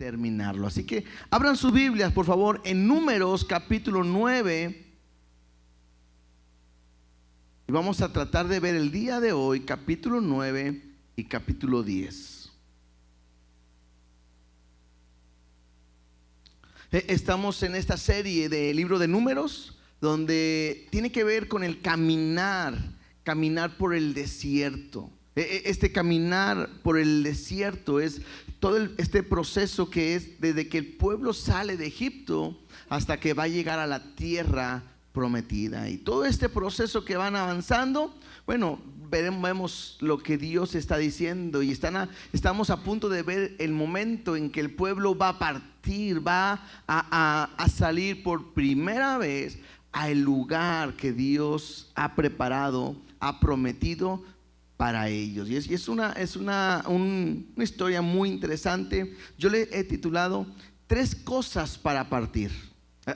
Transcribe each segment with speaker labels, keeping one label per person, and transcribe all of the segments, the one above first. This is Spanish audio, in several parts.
Speaker 1: terminarlo. Así que abran sus Biblias, por favor, en Números capítulo 9. Y vamos a tratar de ver el día de hoy capítulo 9 y capítulo 10. Estamos en esta serie del libro de Números, donde tiene que ver con el caminar por el desierto. Este caminar por el desierto es todo este proceso que es desde que el pueblo sale de Egipto hasta que va a llegar a la tierra prometida. Y todo este proceso que van avanzando, bueno, vemos lo que Dios está diciendo y estamos a punto de ver el momento en que el pueblo va a partir, va a salir por primera vez al lugar que Dios ha preparado, ha prometido para ellos. Y es una historia muy interesante. Yo le he titulado 3 cosas para partir.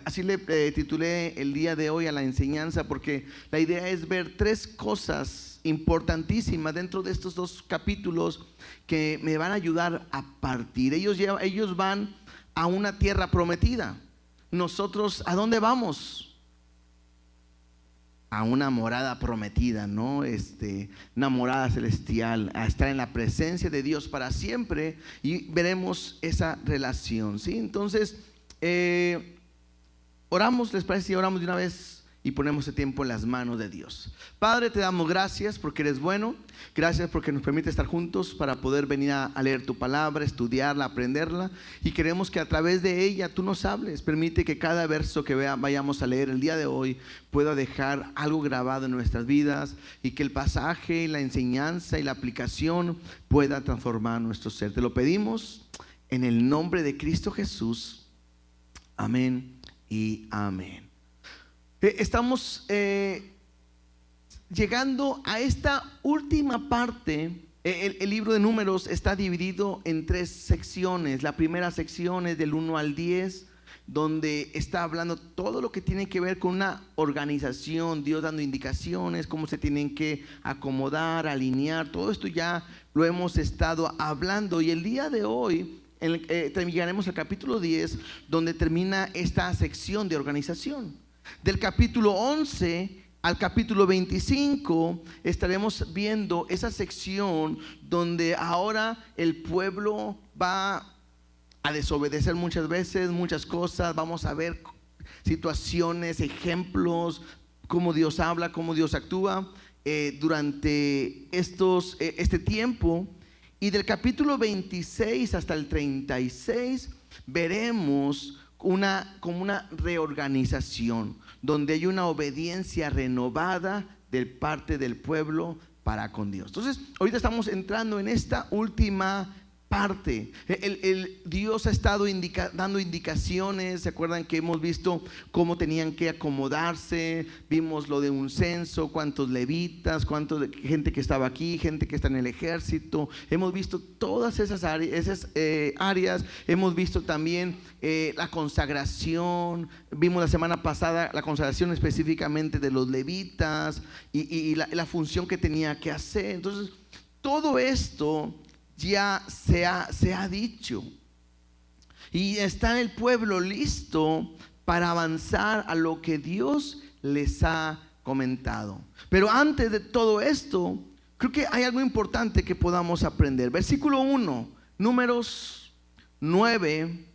Speaker 1: Así le titulé el día de hoy a la enseñanza, porque la idea es ver 3 cosas importantísimas dentro de estos 2 capítulos que me van a ayudar a partir. Ellos van a una tierra prometida. Nosotros, ¿a dónde vamos? A una morada prometida, ¿no? Una morada celestial, a estar en la presencia de Dios para siempre, y veremos esa relación, ¿sí? Entonces, oramos, ¿les parece si oramos de una vez y ponemos el tiempo en las manos de Dios? Padre, te damos gracias porque eres bueno. Gracias porque nos permite estar juntos para poder venir a leer tu palabra, estudiarla, aprenderla. Y queremos que a través de ella tú nos hables. Permite que cada verso que vayamos a leer el día de hoy pueda dejar algo grabado en nuestras vidas, y que el pasaje, la enseñanza y la aplicación pueda transformar nuestro ser. Te lo pedimos en el nombre de Cristo Jesús. Amén y amén. Estamos llegando a esta última parte. El libro de Números está dividido en 3 secciones. La primera sección es del 1 al 10, donde está hablando todo lo que tiene que ver con una organización, Dios dando indicaciones, cómo se tienen que acomodar, alinear. Todo esto ya lo hemos estado hablando, y el día de hoy llegaremos al capítulo 10, donde termina esta sección de organización. Del capítulo 11 al capítulo 25 estaremos viendo esa sección donde ahora el pueblo va a desobedecer muchas veces, muchas cosas. Vamos a ver situaciones, ejemplos, cómo Dios habla, cómo Dios actúa durante este tiempo. Y del capítulo 26 hasta el 36 veremos como una reorganización, donde hay una obediencia renovada de parte del pueblo para con Dios. Entonces, ahorita estamos entrando en esta última parte. Dios ha estado dando indicaciones. ¿Se acuerdan que hemos visto cómo tenían que acomodarse? Vimos lo de un censo, cuántos levitas, cuánta gente que estaba aquí, gente que está en el ejército. Hemos visto todas esas áreas. Hemos visto también la consagración. Vimos la semana pasada la consagración específicamente de los levitas y la función que tenía que hacer. Entonces, todo esto ya se ha dicho, y está el pueblo listo para avanzar a lo que Dios les ha comentado. Pero antes de todo esto, creo que hay algo importante que podamos aprender. Versículo 1, Números 9,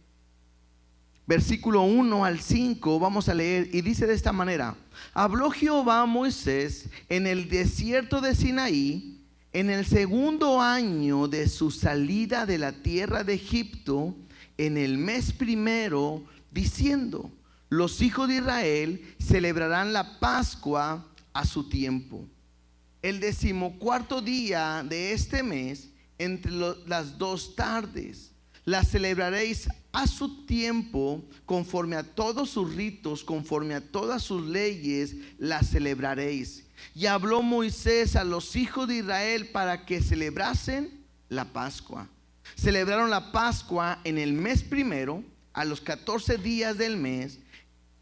Speaker 1: versículo 1 al 5, vamos a leer, y dice de esta manera: habló Jehová a Moisés en el desierto de Sinaí, en el 2º año de su salida de la tierra de Egipto, en el mes primero, diciendo: los hijos de Israel celebrarán la Pascua a su tiempo. El 14º día de este mes, entre las 2 tardes, la celebraréis a su tiempo, conforme a todos sus ritos, conforme a todas sus leyes, la celebraréis. Y habló Moisés a los hijos de Israel para que celebrasen la Pascua. Celebraron la Pascua en el mes primero, a los 14 días del mes,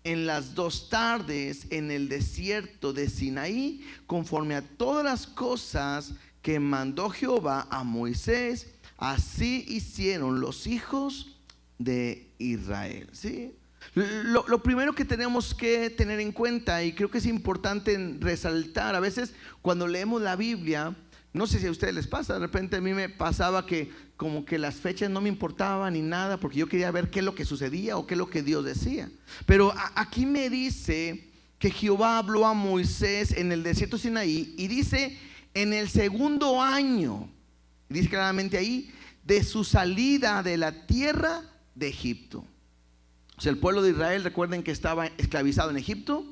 Speaker 1: en las 2 tardes, en el desierto de Sinaí, conforme a todas las cosas que mandó Jehová a Moisés. Así hicieron los hijos de Israel, ¿sí? Lo primero que tenemos que tener en cuenta, y creo que es importante resaltar, a veces cuando leemos la Biblia, no sé si a ustedes les pasa, de repente a mí me pasaba que como que las fechas no me importaban ni nada, porque yo quería ver qué es lo que sucedía o qué es lo que Dios decía. Pero aquí me dice que Jehová habló a Moisés en el desierto de Sinaí, y dice en el segundo año, dice claramente ahí, de su salida de la tierra de Egipto. O sea, el pueblo de Israel, recuerden que estaba esclavizado en Egipto,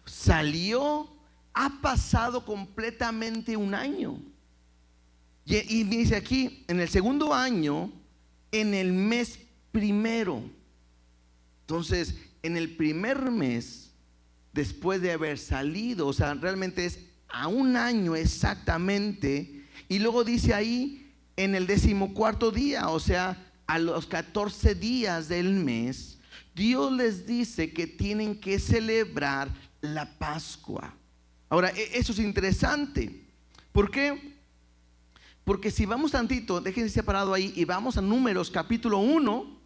Speaker 1: salió, ha pasado completamente un año. Y dice aquí, en el segundo año, en el mes primero. Entonces, en el primer mes, después de haber salido, o sea, realmente es a un año exactamente. Y luego dice ahí, en el 14º día, o sea, a los 14 días del mes, Dios les dice que tienen que celebrar la Pascua. Ahora, eso es interesante. ¿Por qué? Porque si vamos tantito, déjense separado ahí, y vamos a Números capítulo 1.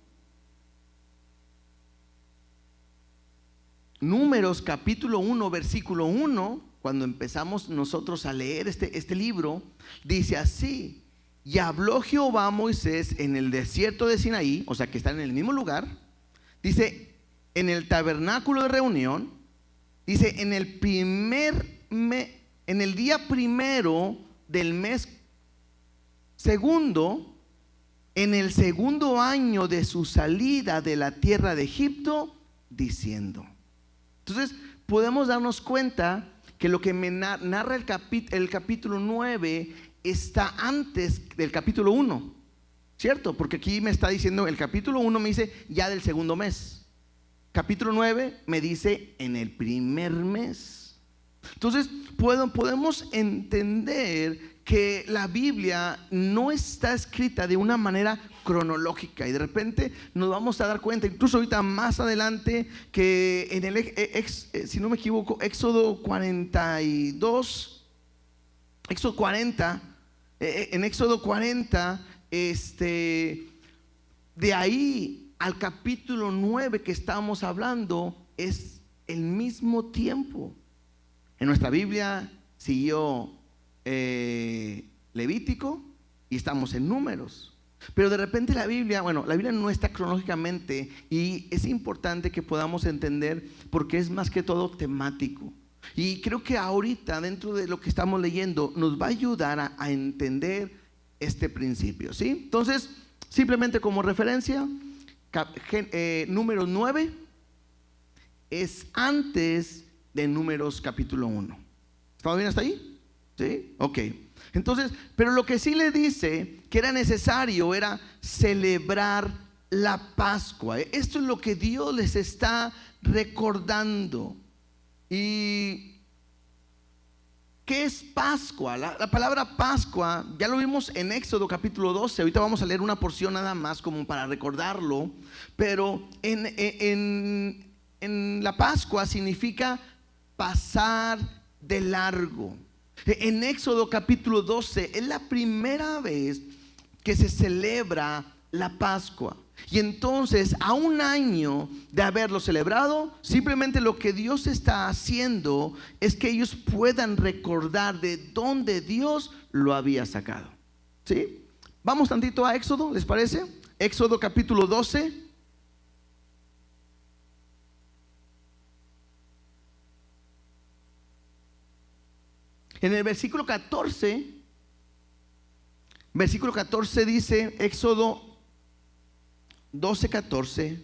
Speaker 1: Números capítulo 1, versículo 1, cuando empezamos nosotros a leer este libro, dice así: y habló Jehová a Moisés en el desierto de Sinaí, o sea que están en el mismo lugar. Dice, en el tabernáculo de reunión, dice, en el día primero del mes segundo, en el segundo año de su salida de la tierra de Egipto, diciendo. Entonces, podemos darnos cuenta que lo que me narra el capítulo 9 está antes del capítulo 1. ¿Cierto? Porque aquí me está diciendo, el capítulo 1 me dice ya del segundo mes. Capítulo 9 me dice en el primer mes. Entonces podemos entender que la Biblia no está escrita de una manera cronológica, y de repente nos vamos a dar cuenta, incluso ahorita más adelante, que en el si no me equivoco, Éxodo 42, Éxodo 40, en Éxodo 40, de ahí al capítulo 9 que estamos hablando es el mismo tiempo. En nuestra Biblia siguió Levítico y estamos en Números. Pero de repente la Biblia no está cronológicamente, y es importante que podamos entender porque es más que todo temático. Y creo que ahorita, dentro de lo que estamos leyendo, nos va a ayudar a entender este principio, ¿sí? Entonces, simplemente como referencia, Números 9 es antes de Números capítulo 1. ¿Estamos bien hasta ahí? ¿Sí? Ok. Entonces, pero lo que sí le dice que era necesario era celebrar la Pascua. Esto es lo que Dios les está recordando. ¿Y qué es Pascua? La palabra Pascua ya lo vimos en Éxodo capítulo 12. Ahorita vamos a leer una porción nada más como para recordarlo. Pero en la Pascua significa pasar de largo. En Éxodo capítulo 12 es la primera vez que se celebra la Pascua. Y entonces, a un año de haberlo celebrado, simplemente lo que Dios está haciendo es que ellos puedan recordar de dónde Dios lo había sacado. ¿Sí? Vamos tantito a Éxodo, ¿les parece? Éxodo capítulo 12. En el versículo 14 dice, Éxodo 12:14,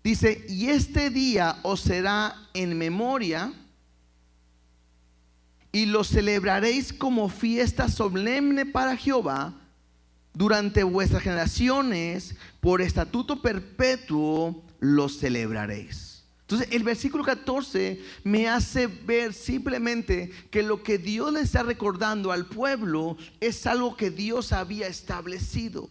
Speaker 1: dice: y este día os será en memoria, y lo celebraréis como fiesta solemne para Jehová durante vuestras generaciones, por estatuto perpetuo lo celebraréis. Entonces el versículo 14 me hace ver simplemente que lo que Dios le está recordando al pueblo es algo que Dios había establecido,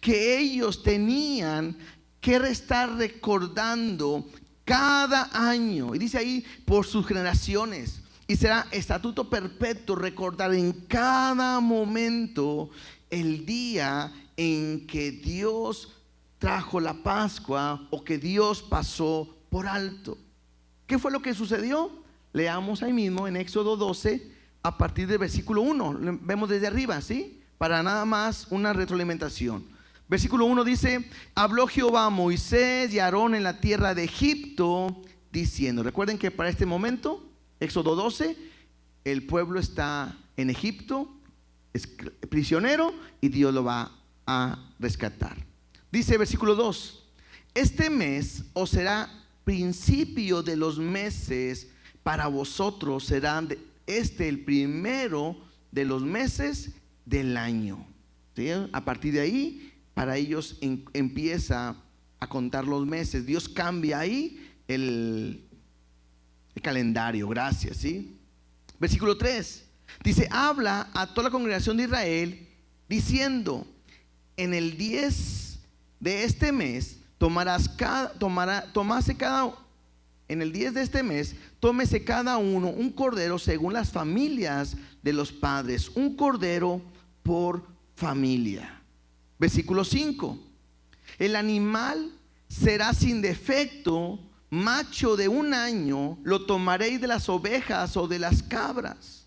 Speaker 1: que ellos tenían que estar recordando cada año. Y dice ahí, por sus generaciones, y será estatuto perpetuo recordar en cada momento el día en que Dios trajo la Pascua o que Dios pasó por alto. ¿Qué fue lo que sucedió? Leamos ahí mismo en Éxodo 12 a partir del versículo 1. Vemos desde arriba, ¿sí? Para nada más una retroalimentación. Versículo 1 dice: habló Jehová a Moisés y a Aarón en la tierra de Egipto, diciendo. Recuerden que para este momento, Éxodo 12, el pueblo está en Egipto, es prisionero, y Dios lo va a rescatar. Dice versículo 2: este mes os será principio de los meses, para vosotros será el primero de los meses del año. ¿Sí? A partir de ahí, para ellos empieza a contar los meses. Dios cambia ahí el calendario. Gracias, ¿sí? Versículo 3 dice: habla a toda la congregación de Israel diciendo: en el 10 de este mes en el 10 de este mes, tómese cada uno un cordero según las familias de los padres, un cordero por familia. Versículo 5: el animal será sin defecto, macho de 1 año, lo tomaréis de las ovejas o de las cabras,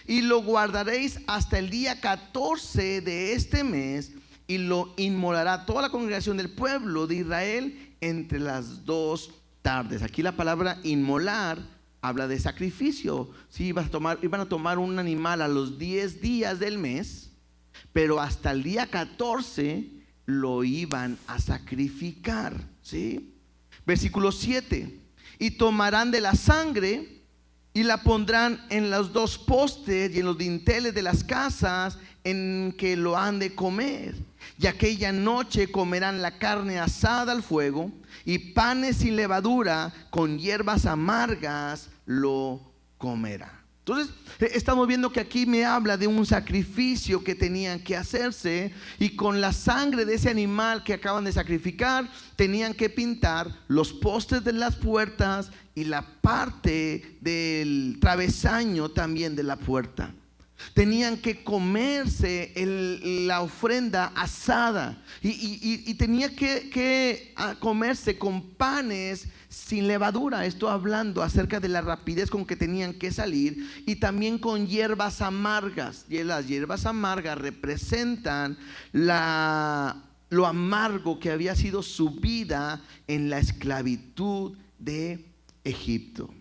Speaker 1: y lo guardaréis hasta el día 14 de este mes, y lo inmolará toda la congregación del pueblo de Israel entre las 2 tardes. Aquí la palabra inmolar habla de sacrificio. Sí, iban a tomar un animal a los 10 días del mes, pero hasta el día 14 lo iban a sacrificar. ¿Sí? Versículo 7: y tomarán de la sangre y la pondrán en los 2 postes y en los dinteles de las casas en que lo han de comer. Y aquella noche comerán la carne asada al fuego, y panes sin levadura con hierbas amargas lo comerá. Entonces estamos viendo que aquí me habla de un sacrificio que tenían que hacerse, y con la sangre de ese animal que acaban de sacrificar tenían que pintar los postes de las puertas y la parte del travesaño también de la puerta. Tenían que comerse la ofrenda asada, y tenía que comerse con panes sin levadura. Esto hablando acerca de la rapidez con que tenían que salir, y también con hierbas amargas. Y las hierbas amargas representan lo amargo que había sido su vida en la esclavitud de Egipto.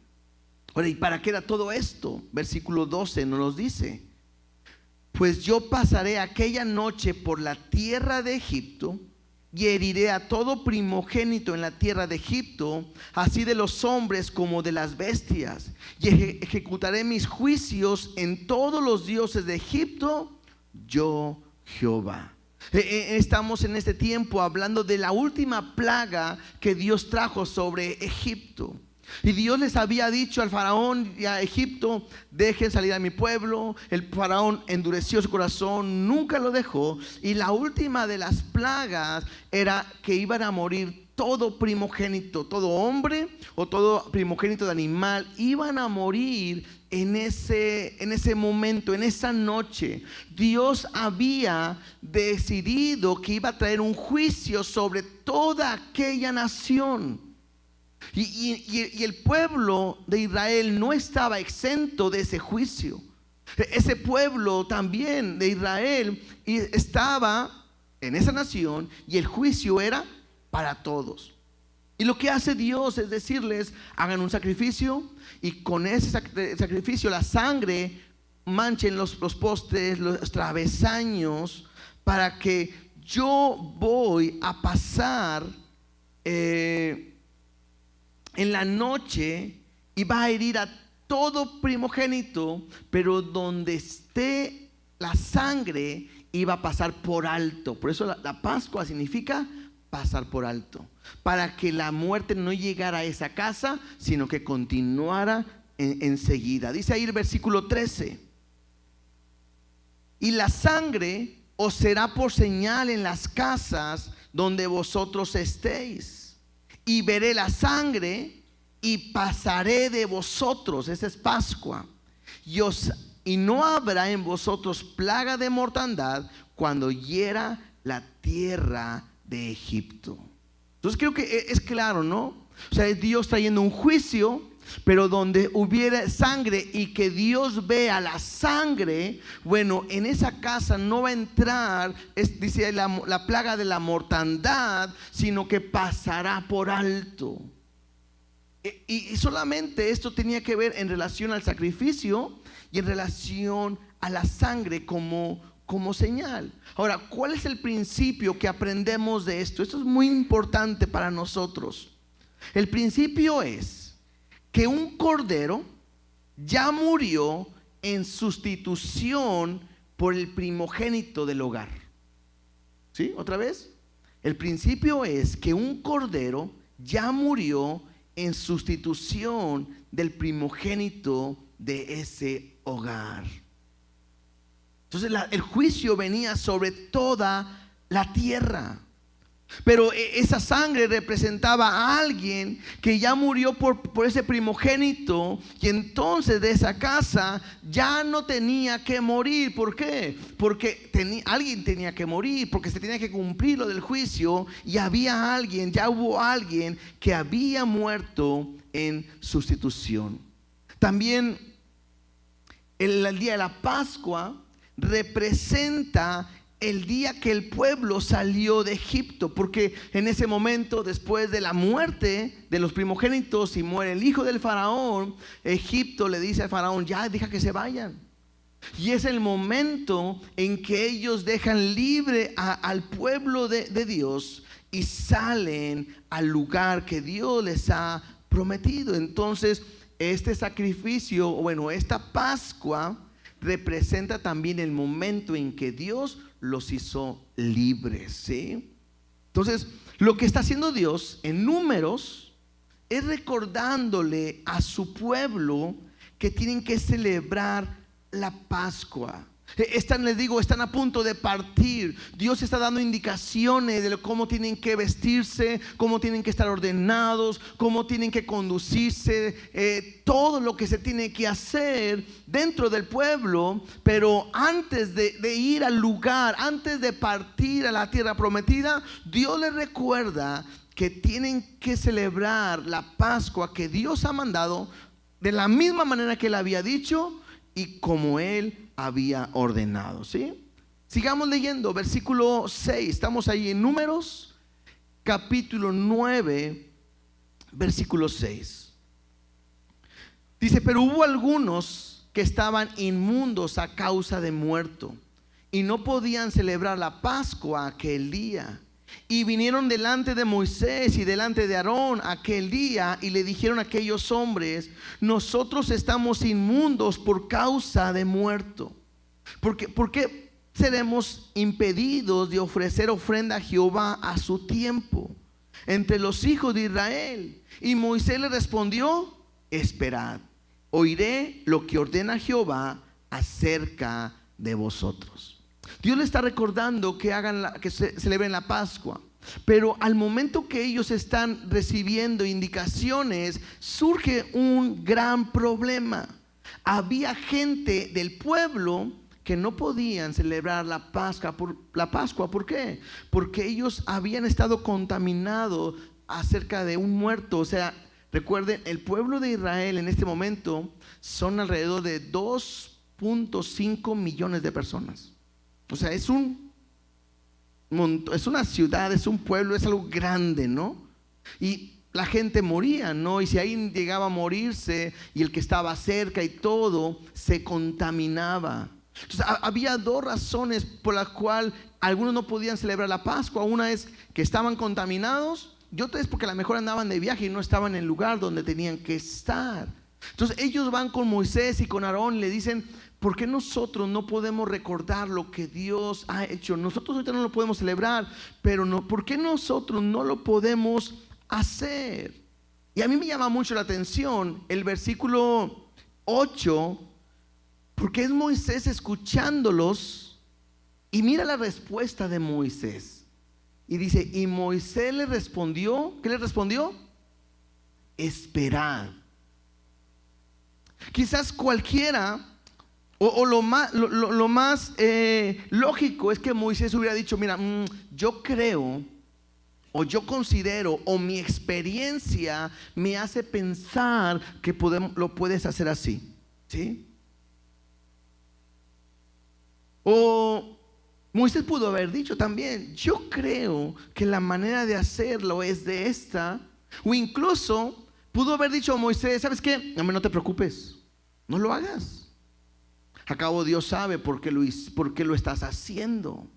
Speaker 1: Ahora, ¿y para qué era todo esto? Versículo 12 nos dice: pues yo pasaré aquella noche por la tierra de Egipto, y heriré a todo primogénito en la tierra de Egipto, así de los hombres como de las bestias, y ejecutaré mis juicios en todos los dioses de Egipto, yo Jehová. Estamos en este tiempo hablando de la última plaga que Dios trajo sobre Egipto. Y Dios les había dicho al faraón y a Egipto: dejen salir a mi pueblo. El faraón endureció su corazón, nunca lo dejó. Y la última de las plagas era que iban a morir todo primogénito, todo hombre o todo primogénito de animal, iban a morir en ese momento, en esa noche. Dios había decidido que iba a traer un juicio sobre toda aquella nación. Y el pueblo de Israel no estaba exento de ese juicio. Ese pueblo también de Israel estaba en esa nación, y el juicio era para todos. Y lo que hace Dios es decirles: hagan un sacrificio, y con ese sacrificio, la sangre, manchen los postes, los travesaños, para que yo voy a pasar en la noche, y va a herir a todo primogénito, pero donde esté la sangre iba a pasar por alto. Por eso la Pascua significa pasar por alto, para que la muerte no llegara a esa casa, sino que continuara enseguida. Dice ahí el versículo 13: y la sangre os será por señal en las casas donde vosotros estéis, y veré la sangre y pasaré de vosotros. Esa es Pascua. Y no habrá en vosotros plaga de mortandad cuando hiera la tierra de Egipto. Entonces creo que es claro, ¿no? O sea, es Dios trayendo un juicio, pero donde hubiera sangre y que Dios vea la sangre, bueno, en esa casa no va a entrar, dice la plaga de la mortandad, sino que pasará por alto. Y solamente esto tenía que ver en relación al sacrificio y en relación a la sangre como señal. Ahora, ¿cuál es el principio que aprendemos de esto? Esto es muy importante para nosotros. El principio es que un cordero ya murió en sustitución por el primogénito del hogar. ¿Sí? ¿Otra vez? El principio es que un cordero ya murió en sustitución del primogénito de ese hogar. Entonces el juicio venía sobre toda la tierra. Pero esa sangre representaba a alguien que ya murió por ese primogénito, y entonces de esa casa ya no tenía que morir. ¿Por qué? Porque alguien tenía que morir, porque se tenía que cumplir lo del juicio, y ya hubo alguien que había muerto en sustitución. También el día de la Pascua representa el día que el pueblo salió de Egipto, porque en ese momento, después de la muerte de los primogénitos y muere el hijo del faraón, Egipto le dice al faraón: ya deja que se vayan. Y es el momento en que ellos dejan libre al pueblo de Dios y salen al lugar que Dios les ha prometido. Entonces este sacrificio, bueno, esta Pascua representa también el momento en que Dios los hizo libres, ¿sí? Entonces, lo que está haciendo Dios en Números es recordándole a su pueblo que tienen que celebrar la Pascua. Están a punto de partir. Dios está dando indicaciones de cómo tienen que vestirse, cómo tienen que estar ordenados, cómo tienen que conducirse, todo lo que se tiene que hacer dentro del pueblo. Pero antes de ir al lugar, antes de partir a la tierra prometida, Dios les recuerda que tienen que celebrar la Pascua que Dios ha mandado de la misma manera que Él había dicho y como Él había ordenado, ¿sí? Sigamos leyendo, versículo 6. Estamos ahí en Números, capítulo 9, versículo 6. Dice: pero hubo algunos que estaban inmundos a causa de muerto y no podían celebrar la Pascua aquel día. Y vinieron delante de Moisés y delante de Aarón aquel día y le dijeron a aquellos hombres: nosotros estamos inmundos por causa de muerto. ¿Por qué seremos impedidos de ofrecer ofrenda a Jehová a su tiempo entre los hijos de Israel? Y Moisés le respondió: esperad, oiré lo que ordena Jehová acerca de vosotros. Dios le está recordando que celebren la Pascua. Pero al momento que ellos están recibiendo indicaciones, surge un gran problema. Había gente del pueblo que no podían celebrar la Pascua. ¿Por qué? Porque ellos habían estado contaminados acerca de un muerto. O sea, recuerden, el pueblo de Israel en este momento son alrededor de 2.5 millones de personas. O sea, es una ciudad, es un pueblo, es algo grande, ¿no? Y la gente moría, ¿no? Y si ahí llegaba a morirse y el que estaba cerca y todo, se contaminaba. Entonces había dos razones por las cuales algunos no podían celebrar la Pascua. Una es que estaban contaminados, y otra es porque a lo mejor andaban de viaje y no estaban en el lugar donde tenían que estar. Entonces ellos van con Moisés y con Aarón y le dicen: ¿por qué nosotros no podemos recordar lo que Dios ha hecho? Nosotros ahorita no lo podemos celebrar, pero no, ¿por qué nosotros no lo podemos hacer? Y a mí me llama mucho la atención el versículo 8, porque es Moisés escuchándolos, y mira la respuesta de Moisés. Y dice: y Moisés le respondió, ¿qué le respondió? Esperad. Quizás cualquiera o lo más lógico es que Moisés hubiera dicho: mira, yo creo o yo considero, o mi experiencia me hace pensar que lo puedes hacer así, ¿sí? O Moisés pudo haber dicho también, yo creo que la manera de hacerlo es de esta. O incluso pudo haber dicho a Moisés, ¿sabes qué? No te preocupes, no lo hagas. Acabo Dios sabe por qué lo estás haciendo.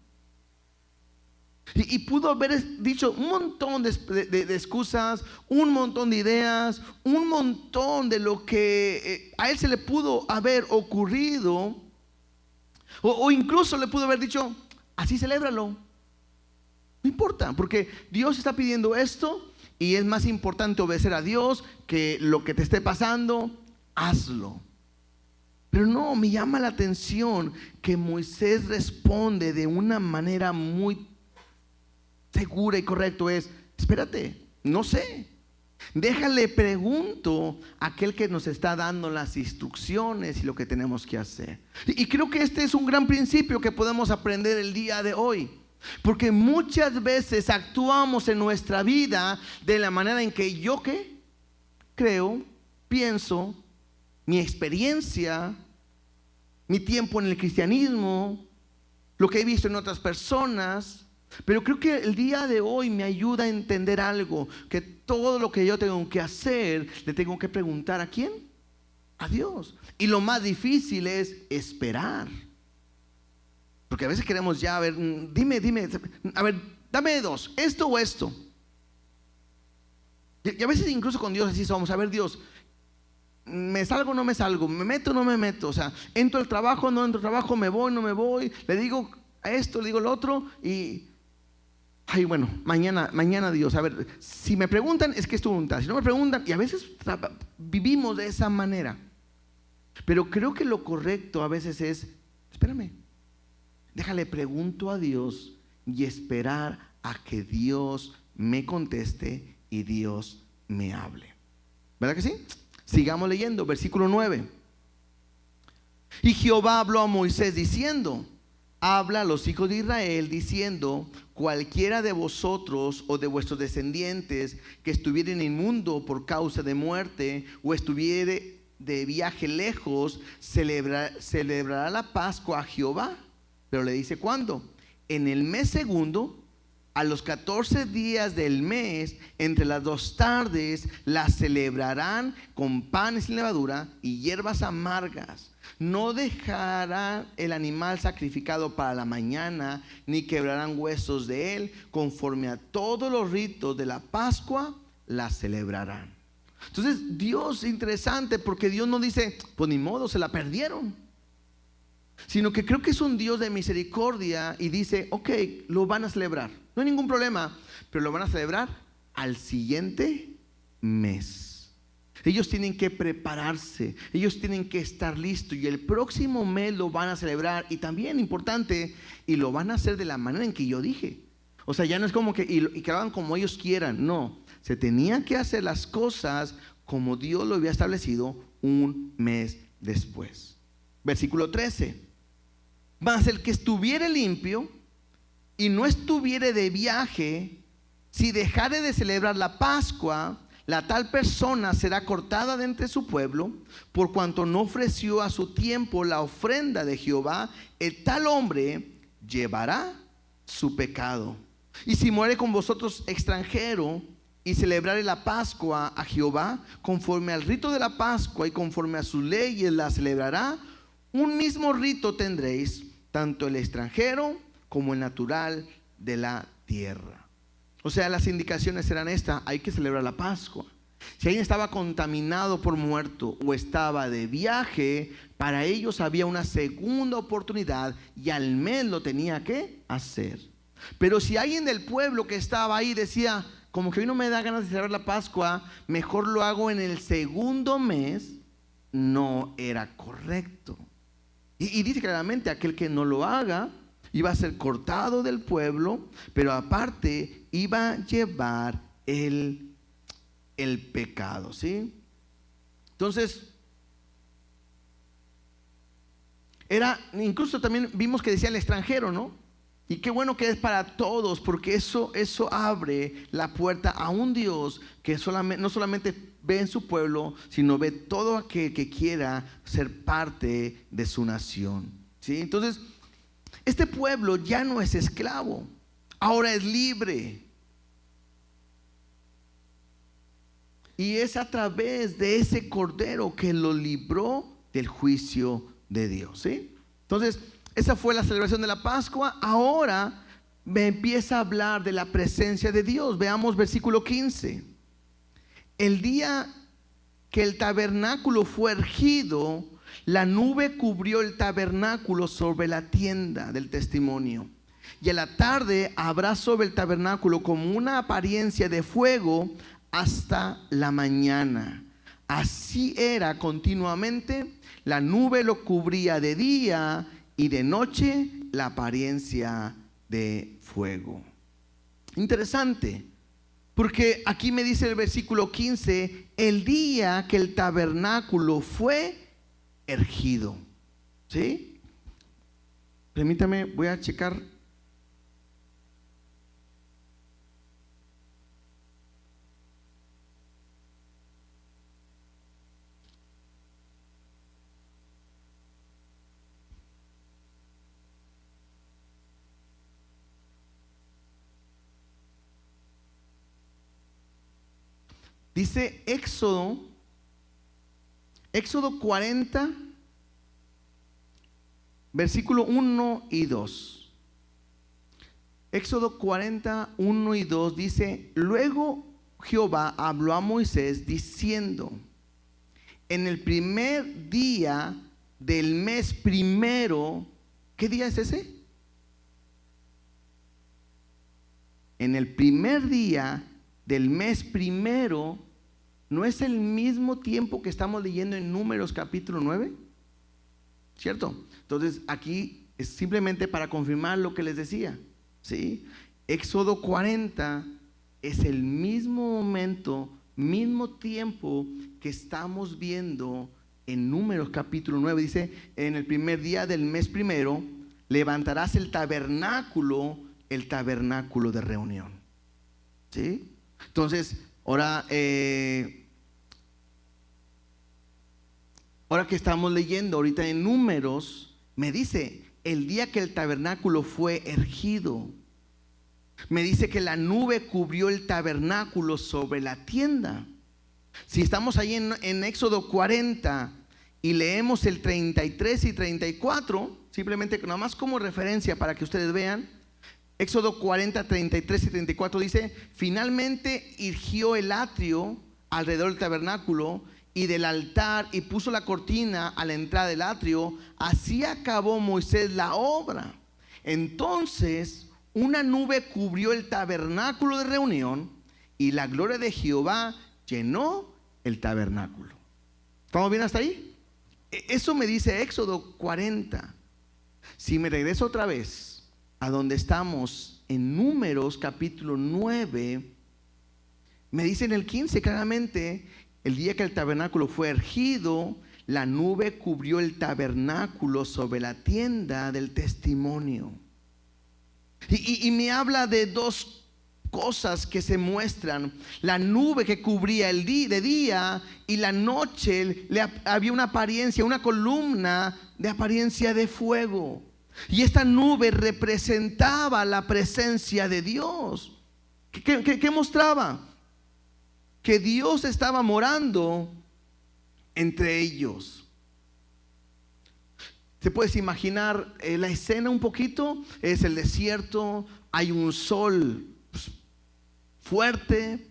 Speaker 1: Y pudo haber dicho un montón de excusas, un montón de ideas, un montón de lo que a él se le pudo haber ocurrido. O incluso le pudo haber dicho, así celébralo. No importa, porque Dios está pidiendo esto y es más importante obedecer a Dios que lo que te esté pasando, hazlo. Pero no, me llama la atención que Moisés responde de una manera muy segura y correcta. Espérate, no sé. Déjale pregunto a aquel que nos está dando las instrucciones y lo que tenemos que hacer. Y creo que este es un gran principio que podemos aprender el día de hoy. Porque muchas veces actuamos en nuestra vida de la manera en que yo creo, pienso, mi experiencia, mi tiempo en el cristianismo, lo que he visto en otras personas. Pero creo que el día de hoy me ayuda a entender algo, que todo lo que yo tengo que hacer, le tengo que preguntar ¿a quién? A Dios. Y lo más difícil es esperar. Porque a veces queremos ya, a ver, dime, a ver, dame dos, esto o esto. Y a veces incluso con Dios así somos, a ver Dios, ¿me salgo o no me salgo? ¿Me meto o no me meto? O sea, ¿entro al trabajo, no entro al trabajo? ¿Me voy, no me voy? Le digo a esto, le digo lo otro y... Ay, bueno, mañana Dios, a ver, si me preguntan es que es tu voluntad, si no me preguntan, y a veces vivimos de esa manera. Pero creo que lo correcto a veces es, espérame, déjale pregunto a Dios y esperar a que Dios me conteste y Dios me hable. ¿Verdad que sí? Sigamos leyendo, versículo 9. Y Jehová habló a Moisés diciendo, habla a los hijos de Israel diciendo, cualquiera de vosotros o de vuestros descendientes que estuvieren inmundo por causa de muerte o estuviere de viaje lejos, celebrará la Pascua a Jehová. Pero le dice ¿cuándo? En el mes segundo, a los 14 días del mes, entre las 2 tardes, la celebrarán con panes sin levadura y hierbas amargas. No dejarán el animal sacrificado para la mañana, ni quebrarán huesos de él. Conforme a todos los ritos de la Pascua, la celebrarán. Entonces Dios es interesante porque Dios no dice, pues ni modo, se la perdieron. Sino que creo que es un Dios de misericordia y dice, ok, lo van a celebrar. No hay ningún problema, pero lo van a celebrar al siguiente mes. Ellos tienen que prepararse, ellos tienen que estar listos y el próximo mes lo van a celebrar. Y también importante, y lo van a hacer de la manera en que yo dije. O sea, ya no es como que y que lo hagan como ellos quieran, no. Se tenía que hacer las cosas como Dios lo había establecido un mes después. Versículo 13. Mas el que estuviere limpio y no estuviere de viaje, si dejare de celebrar la Pascua, la tal persona será cortada de entre su pueblo, por cuanto no ofreció a su tiempo la ofrenda de Jehová. El tal hombre llevará su pecado. Y si muere con vosotros extranjero y celebrare la Pascua a Jehová, conforme al rito de la Pascua y conforme a sus leyes la celebrará, un mismo rito tendréis, tanto el extranjero como el natural de la tierra. O sea, las indicaciones serán estas: hay que celebrar la Pascua. Si alguien estaba contaminado por muerto o estaba de viaje, para ellos había una segunda oportunidad y al mes lo tenía que hacer. Pero si alguien del pueblo que estaba ahí decía, como que hoy no me da ganas de celebrar la Pascua, mejor lo hago en el segundo mes, no era correcto. Y dice claramente, aquel que no lo haga iba a ser cortado del pueblo, pero aparte iba a llevar el pecado, ¿sí? Entonces, incluso también vimos que decía el extranjero, ¿no? Y qué bueno que es para todos, porque eso abre la puerta a un Dios que no solamente ve en su pueblo, sino ve todo aquel que quiera ser parte de su nación. ¿Sí? Entonces, este pueblo ya no es esclavo, ahora es libre. Y es a través de ese cordero que lo libró del juicio de Dios. ¿Sí? Entonces, esa fue la celebración de la Pascua. Ahora me empieza a hablar de la presencia de Dios. Veamos versículo 15. El día que el tabernáculo fue erigido, la nube cubrió el tabernáculo sobre la tienda del testimonio. Y a la tarde habrá sobre el tabernáculo como una apariencia de fuego hasta la mañana. Así era continuamente. La nube lo cubría de día y de noche la apariencia de fuego. Interesante, porque aquí me dice el versículo 15, el día que el tabernáculo fue erigido. ¿Sí? Permítame, voy a checar. Dice Éxodo 40, versículo 1 y 2. Éxodo 40, 1 y 2 dice: luego Jehová habló a Moisés diciendo: en el primer día del mes primero. ¿Qué día es ese? En el primer día del mes primero. ¿No es el mismo tiempo que estamos leyendo en Números capítulo 9? ¿Cierto? Entonces aquí es simplemente para confirmar lo que les decía. ¿Sí? Éxodo 40 es el mismo momento, mismo tiempo que estamos viendo en Números capítulo 9. Dice: en el primer día del mes primero levantarás el tabernáculo de reunión. ¿Sí? Entonces, ahora que estamos leyendo ahorita en Números, me dice: el día que el tabernáculo fue erigido. Me dice que la nube cubrió el tabernáculo sobre la tienda. Si estamos ahí en Éxodo 40 y leemos el 33 y 34, simplemente nada más como referencia para que ustedes vean. Éxodo 40, 33 y 34 dice: finalmente erigió el atrio alrededor del tabernáculo y del altar y puso la cortina a la entrada del atrio. Así acabó Moisés la obra. Entonces una nube cubrió el tabernáculo de reunión y la gloria de Jehová llenó el tabernáculo. ¿Estamos bien hasta ahí? Eso me dice Éxodo 40. Si me regreso otra vez a donde estamos en Números capítulo 9, me dice en el 15 claramente: el día que el tabernáculo fue erigido, la nube cubrió el tabernáculo sobre la tienda del testimonio. Y me habla de dos cosas que se muestran: la nube que cubría el día de día, y la noche había una apariencia, una columna de apariencia de fuego. Y esta nube representaba la presencia de Dios. ¿Qué mostraba? Que Dios estaba morando entre ellos. ¿Te puedes imaginar la escena un poquito? Es el desierto, hay un sol fuerte,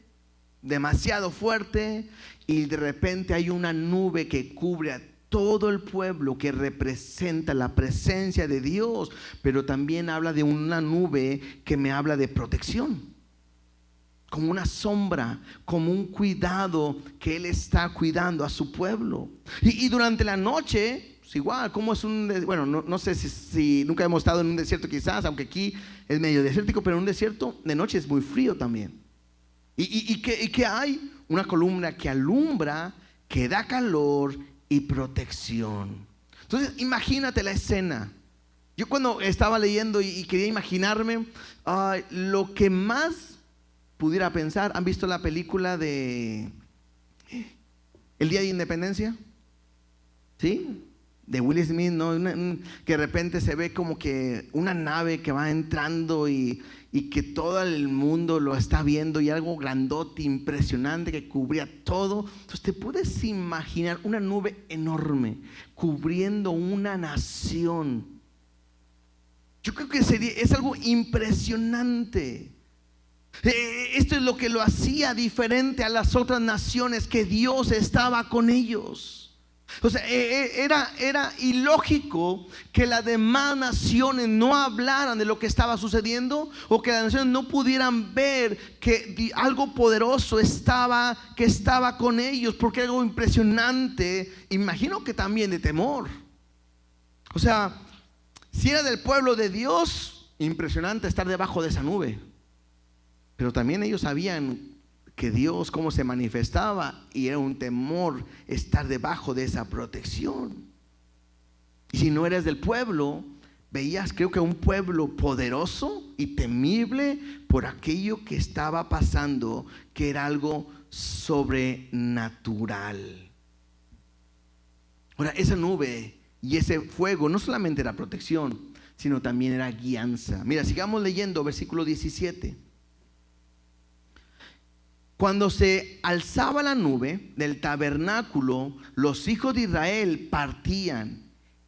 Speaker 1: demasiado fuerte, y de repente hay una nube que cubre a todo el pueblo, que representa la presencia de Dios, pero también habla de una nube que me habla de protección, como una sombra, como un cuidado que Él está cuidando a su pueblo. Y durante la noche, pues igual, como es bueno, no sé si nunca hemos estado en un desierto quizás, aunque aquí es medio desértico, pero en un desierto de noche es muy frío también. Y que hay una columna que alumbra, que da calor y protección. Entonces imagínate la escena: Yo cuando estaba leyendo y quería imaginarme lo que más pudiera pensar, ¿han visto la película de El Día de Independencia? ¿Sí? De Will Smith, ¿no? Que de repente se ve como que una nave que va entrando y que todo el mundo lo está viendo, y algo grandote, impresionante, que cubría todo. Entonces te puedes imaginar una nube enorme cubriendo una nación. Yo creo que es algo impresionante. Esto es lo que lo hacía diferente a las otras naciones, que Dios estaba con ellos. O sea, era ilógico que las demás naciones no hablaran de lo que estaba sucediendo, o que las naciones no pudieran ver que algo poderoso estaba con ellos, porque algo impresionante, imagino que también de temor. O sea, si era del pueblo de Dios, impresionante estar debajo de esa nube. Pero también ellos sabían que Dios cómo se manifestaba, y era un temor estar debajo de esa protección. Y si no eres del pueblo, veías, creo que un pueblo poderoso y temible por aquello que estaba pasando, que era algo sobrenatural. Ahora, esa nube y ese fuego no solamente era protección, sino también era guianza. Mira, sigamos leyendo versículo 17. Cuando se alzaba la nube del tabernáculo, los hijos de Israel partían.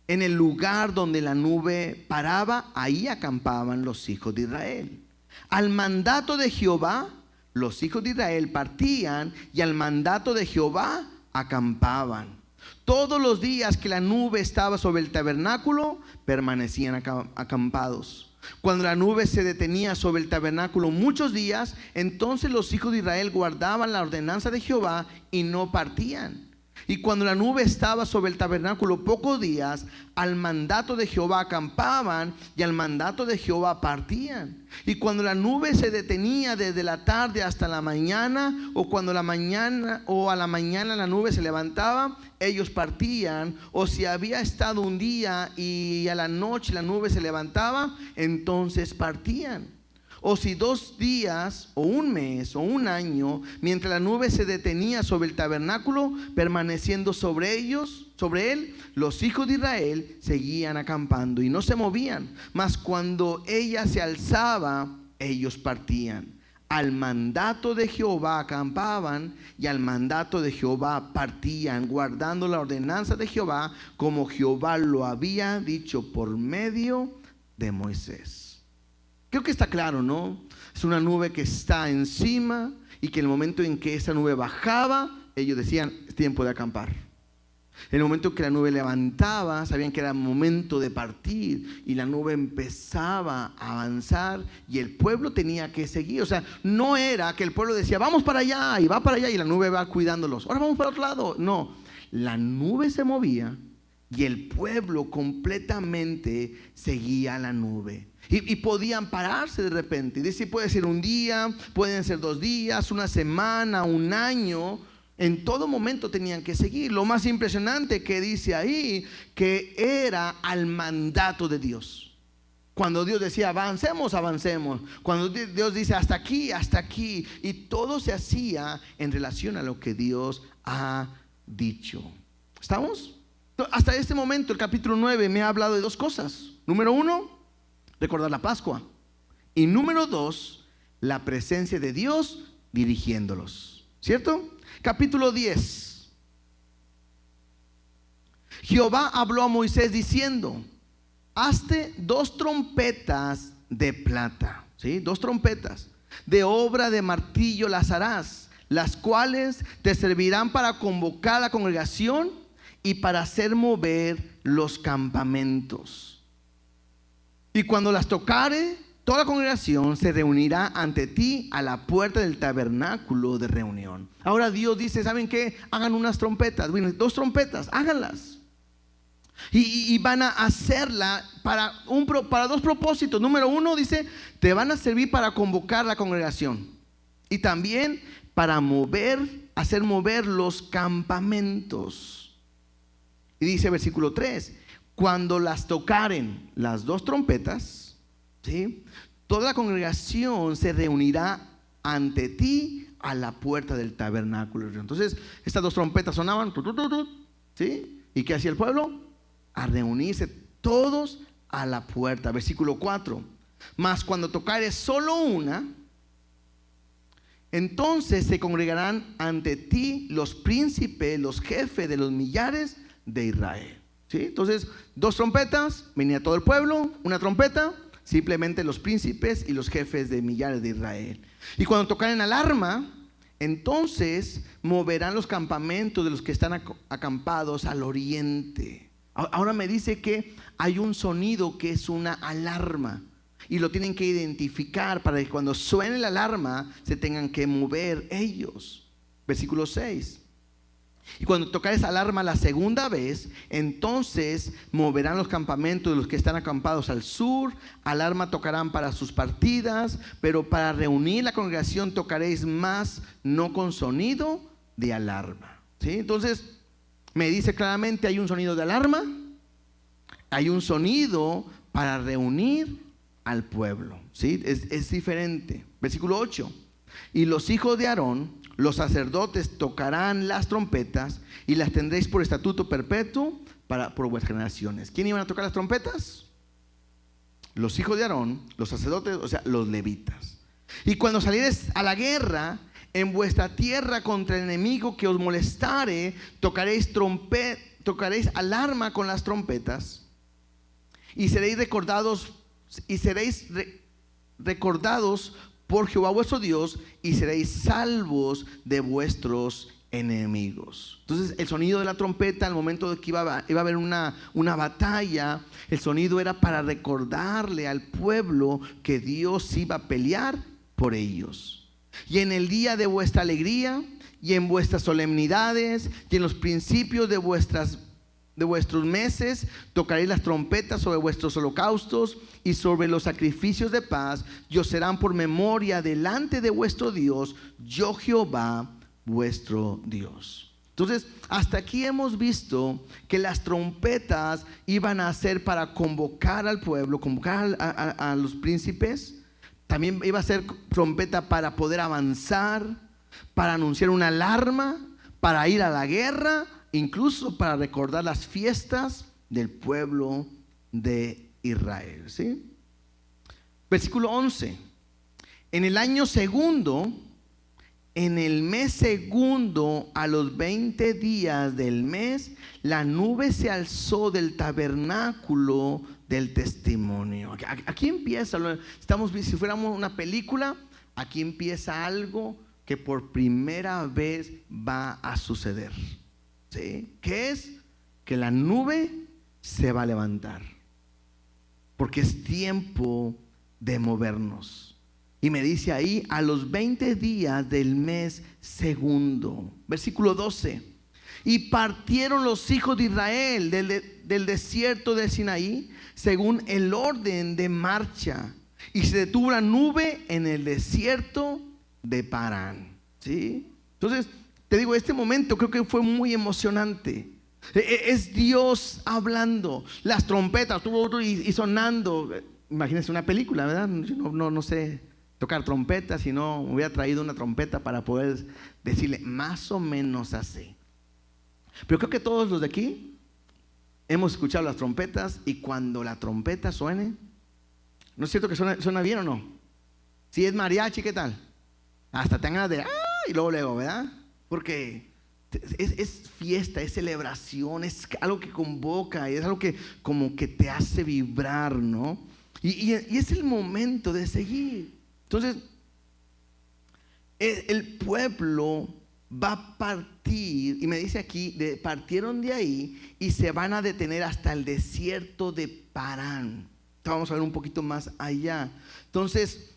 Speaker 1: En el lugar donde la nube paraba, ahí acampaban los hijos de Israel. Al mandato de Jehová, los hijos de Israel partían, y al mandato de Jehová acampaban. Todos los días que la nube estaba sobre el tabernáculo, permanecían acampados. Cuando la nube se detenía sobre el tabernáculo muchos días, entonces los hijos de Israel guardaban la ordenanza de Jehová y no partían. Y cuando la nube estaba sobre el tabernáculo pocos días, al mandato de Jehová acampaban, y al mandato de Jehová partían. Y cuando la nube se detenía desde la tarde hasta la mañana, o a la mañana la nube se levantaba, ellos partían. O si había estado un día y a la noche la nube se levantaba, entonces partían. O si 2 días, o un mes, o un año, mientras la nube se detenía sobre el tabernáculo, permaneciendo sobre él, los hijos de Israel seguían acampando y no se movían. Mas cuando ella se alzaba, ellos partían. Al mandato de Jehová acampaban, y al mandato de Jehová partían, guardando la ordenanza de Jehová, como Jehová lo había dicho por medio de Moisés. Creo que está claro, ¿no? Es una nube que está encima, y que en el momento en que esa nube bajaba, ellos decían, es tiempo de acampar. En el momento que la nube levantaba, sabían que era momento de partir, y la nube empezaba a avanzar, y el pueblo tenía que seguir. O sea, no era que el pueblo decía, vamos para allá, y va para allá, y la nube va cuidándolos. Ahora vamos para otro lado. No, la nube se movía, y el pueblo completamente seguía la nube. Y podían pararse de repente. Dice, puede ser un día, pueden ser 2 días, una semana, un año. En todo momento tenían que seguir. Lo más impresionante que dice ahí, que era al mandato de Dios. Cuando Dios decía, avancemos, avancemos. Cuando Dios dice, hasta aquí, hasta aquí. Y todo se hacía en relación a lo que Dios ha dicho. ¿Estamos? Hasta este momento el capítulo 9 me ha hablado de 2 cosas. Número 1, recordar la Pascua. Y número 2, la presencia de Dios dirigiéndolos. ¿Cierto? Capítulo 10. Jehová habló a Moisés diciendo, hazte 2 trompetas de plata. ¿Sí? 2 trompetas. De obra de martillo las harás, las cuales te servirán para convocar a la congregación y para hacer mover los campamentos. Y cuando las tocare, toda la congregación se reunirá ante ti a la puerta del tabernáculo de reunión. Ahora Dios dice, ¿saben qué? Hagan unas trompetas. Bueno, 2 trompetas, háganlas. Y van a hacerla para 2 propósitos. Número 1, dice, te van a servir para convocar la congregación. Y también para hacer mover los campamentos. Y dice versículo 3, cuando las tocaren las dos trompetas, ¿sí?, toda la congregación se reunirá ante ti a la puerta del tabernáculo. Entonces, estas dos trompetas sonaban, ¿sí? ¿Y qué hacía el pueblo? A reunirse todos a la puerta. Versículo 4. Mas cuando tocare solo una, entonces se congregarán ante ti los príncipes, los jefes de los millares de Israel. ¿Sí? Entonces, dos trompetas, venía todo el pueblo. Una trompeta, simplemente los príncipes y los jefes de millares de Israel. Y cuando tocaren alarma, entonces moverán los campamentos de los que están acampados al oriente. Ahora me dice que hay un sonido que es una alarma, y lo tienen que identificar para que cuando suene la alarma se tengan que mover ellos. Versículo 6. Y cuando tocar esa alarma la segunda vez, entonces moverán los campamentos de los que están acampados al sur. Alarma tocarán para sus partidas, pero para reunir la congregación tocaréis más, no con sonido de alarma. ¿Sí? Entonces me dice claramente, hay un sonido de alarma, hay un sonido para reunir al pueblo. ¿Sí? Es diferente. Versículo 8. Y los hijos de Aarón, los sacerdotes, tocarán las trompetas y las tendréis por estatuto perpetuo por vuestras generaciones. ¿Quién iban a tocar las trompetas? Los hijos de Aarón, los sacerdotes, o sea, los levitas. Y cuando salieres a la guerra en vuestra tierra contra el enemigo que os molestare, tocaréis alarma con las trompetas y seréis recordados por Jehová vuestro Dios, y seréis salvos de vuestros enemigos. Entonces el sonido de la trompeta, al momento de que iba a haber una batalla, el sonido era para recordarle al pueblo que Dios iba a pelear por ellos. Y en el día de vuestra alegría, y en vuestras solemnidades, y en los principios de vuestros meses, tocaréis las trompetas sobre vuestros holocaustos y sobre los sacrificios de paz, y os serán por memoria delante de vuestro Dios, yo Jehová vuestro Dios. Entonces, hasta aquí hemos visto que las trompetas iban a ser para convocar al pueblo, convocar a los príncipes. También iba a ser trompeta para poder avanzar, para anunciar una alarma, para ir a la guerra, incluso para recordar las fiestas del pueblo de Israel. ¿Sí? Versículo 11. En el año segundo, en el mes segundo, a los 20 días del mes, la nube se alzó del tabernáculo del testimonio. Aquí empieza, si fuéramos una película, aquí empieza algo que por primera vez va a suceder. ¿Sí? ¿Qué es? Que la nube se va a levantar, porque es tiempo de movernos. Y me dice ahí, a los 20 días del mes segundo. Versículo 12. Y partieron los hijos de Israel del desierto de Sinaí, según el orden de marcha, y se detuvo la nube en el desierto de Parán. ¿Sí? Entonces, te digo, este momento creo que fue muy emocionante. Es Dios hablando, las trompetas y sonando. Imagínense una película, ¿verdad? Yo no sé tocar trompetas, si no hubiera traído una trompeta para poder decirle más o menos así. Pero creo que todos los de aquí hemos escuchado las trompetas, y cuando la trompeta suene, ¿no es cierto que suena bien o no? Si es mariachi, ¿qué tal? Hasta te dan ganas de y luego, ¿verdad? Porque es fiesta, es celebración, es algo que convoca, es algo que como que te hace vibrar, ¿no? Y es el momento de seguir. Entonces, el pueblo va a partir, y me dice aquí, partieron de ahí y se van a detener hasta el desierto de Parán. Vamos a ver un poquito más allá. Entonces,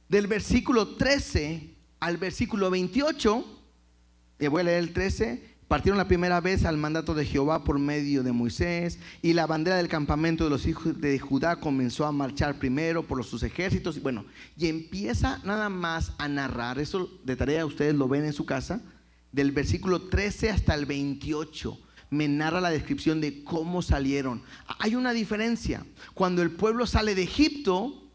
Speaker 1: del versículo 13 al versículo 28, voy a leer el 13. Partieron la primera vez al mandato de Jehová por medio de Moisés, y la bandera del campamento de los hijos de Judá comenzó a marchar primero por sus ejércitos. Y empieza nada más a narrar. Eso de tarea ustedes lo ven en su casa, del versículo 13 hasta el 28. me narra la descripción de cómo salieron. Hay una diferencia. Cuando el pueblo sale de Egipto,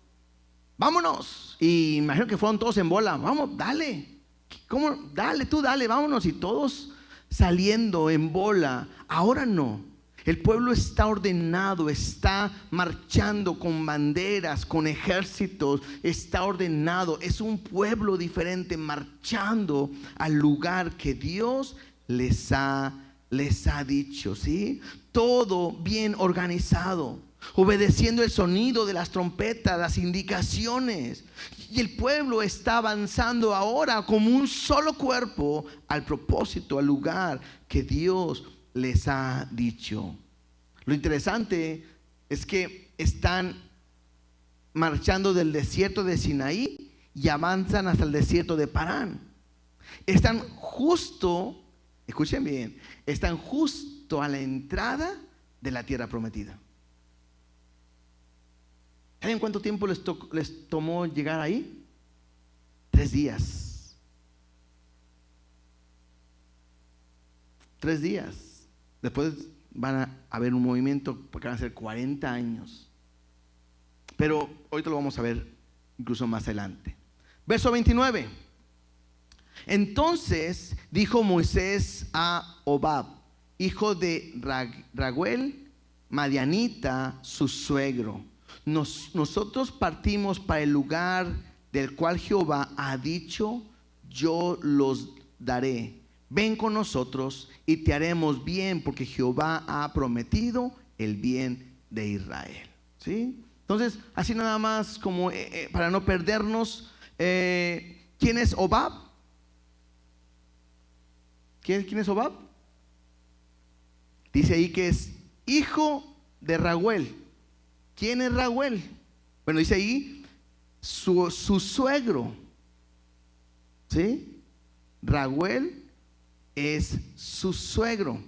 Speaker 1: vámonos. Y imagino que fueron todos en bola. Vamos, dale. ¿Cómo? Dale, tú dale, vámonos. Y todos saliendo en bola. Ahora no. El pueblo está ordenado, está marchando con banderas, con ejércitos, está ordenado. Es un pueblo diferente marchando al lugar que Dios les ha dicho, ¿sí? Todo bien organizado, obedeciendo el sonido de las trompetas, las indicaciones. Y el pueblo está avanzando ahora como un solo cuerpo al propósito, al lugar que Dios les ha dicho. Lo interesante es que están marchando del desierto de Sinaí y avanzan hasta el desierto de Parán. Están justo, escuchen bien, están justo a la entrada de la tierra prometida. ¿Saben cuánto tiempo les tomó llegar ahí? 3 días. 3 días. Después van a haber un movimiento porque van a ser 40 años. Pero ahorita lo vamos a ver incluso más adelante. Verso 29. Entonces dijo Moisés a Hobab, hijo de Raguel, madianita, su suegro: nosotros partimos para el lugar del cual Jehová ha dicho, yo los daré. Ven con nosotros y te haremos bien, porque Jehová ha prometido el bien de Israel. ¿Sí? Entonces, así nada más como para no perdernos, ¿quién es Hobab? ¿Quién es Hobab? Dice ahí que es hijo de Raguel. ¿Quién es Raguel? Bueno, dice ahí su suegro. ¿Sí? Raguel es su suegro.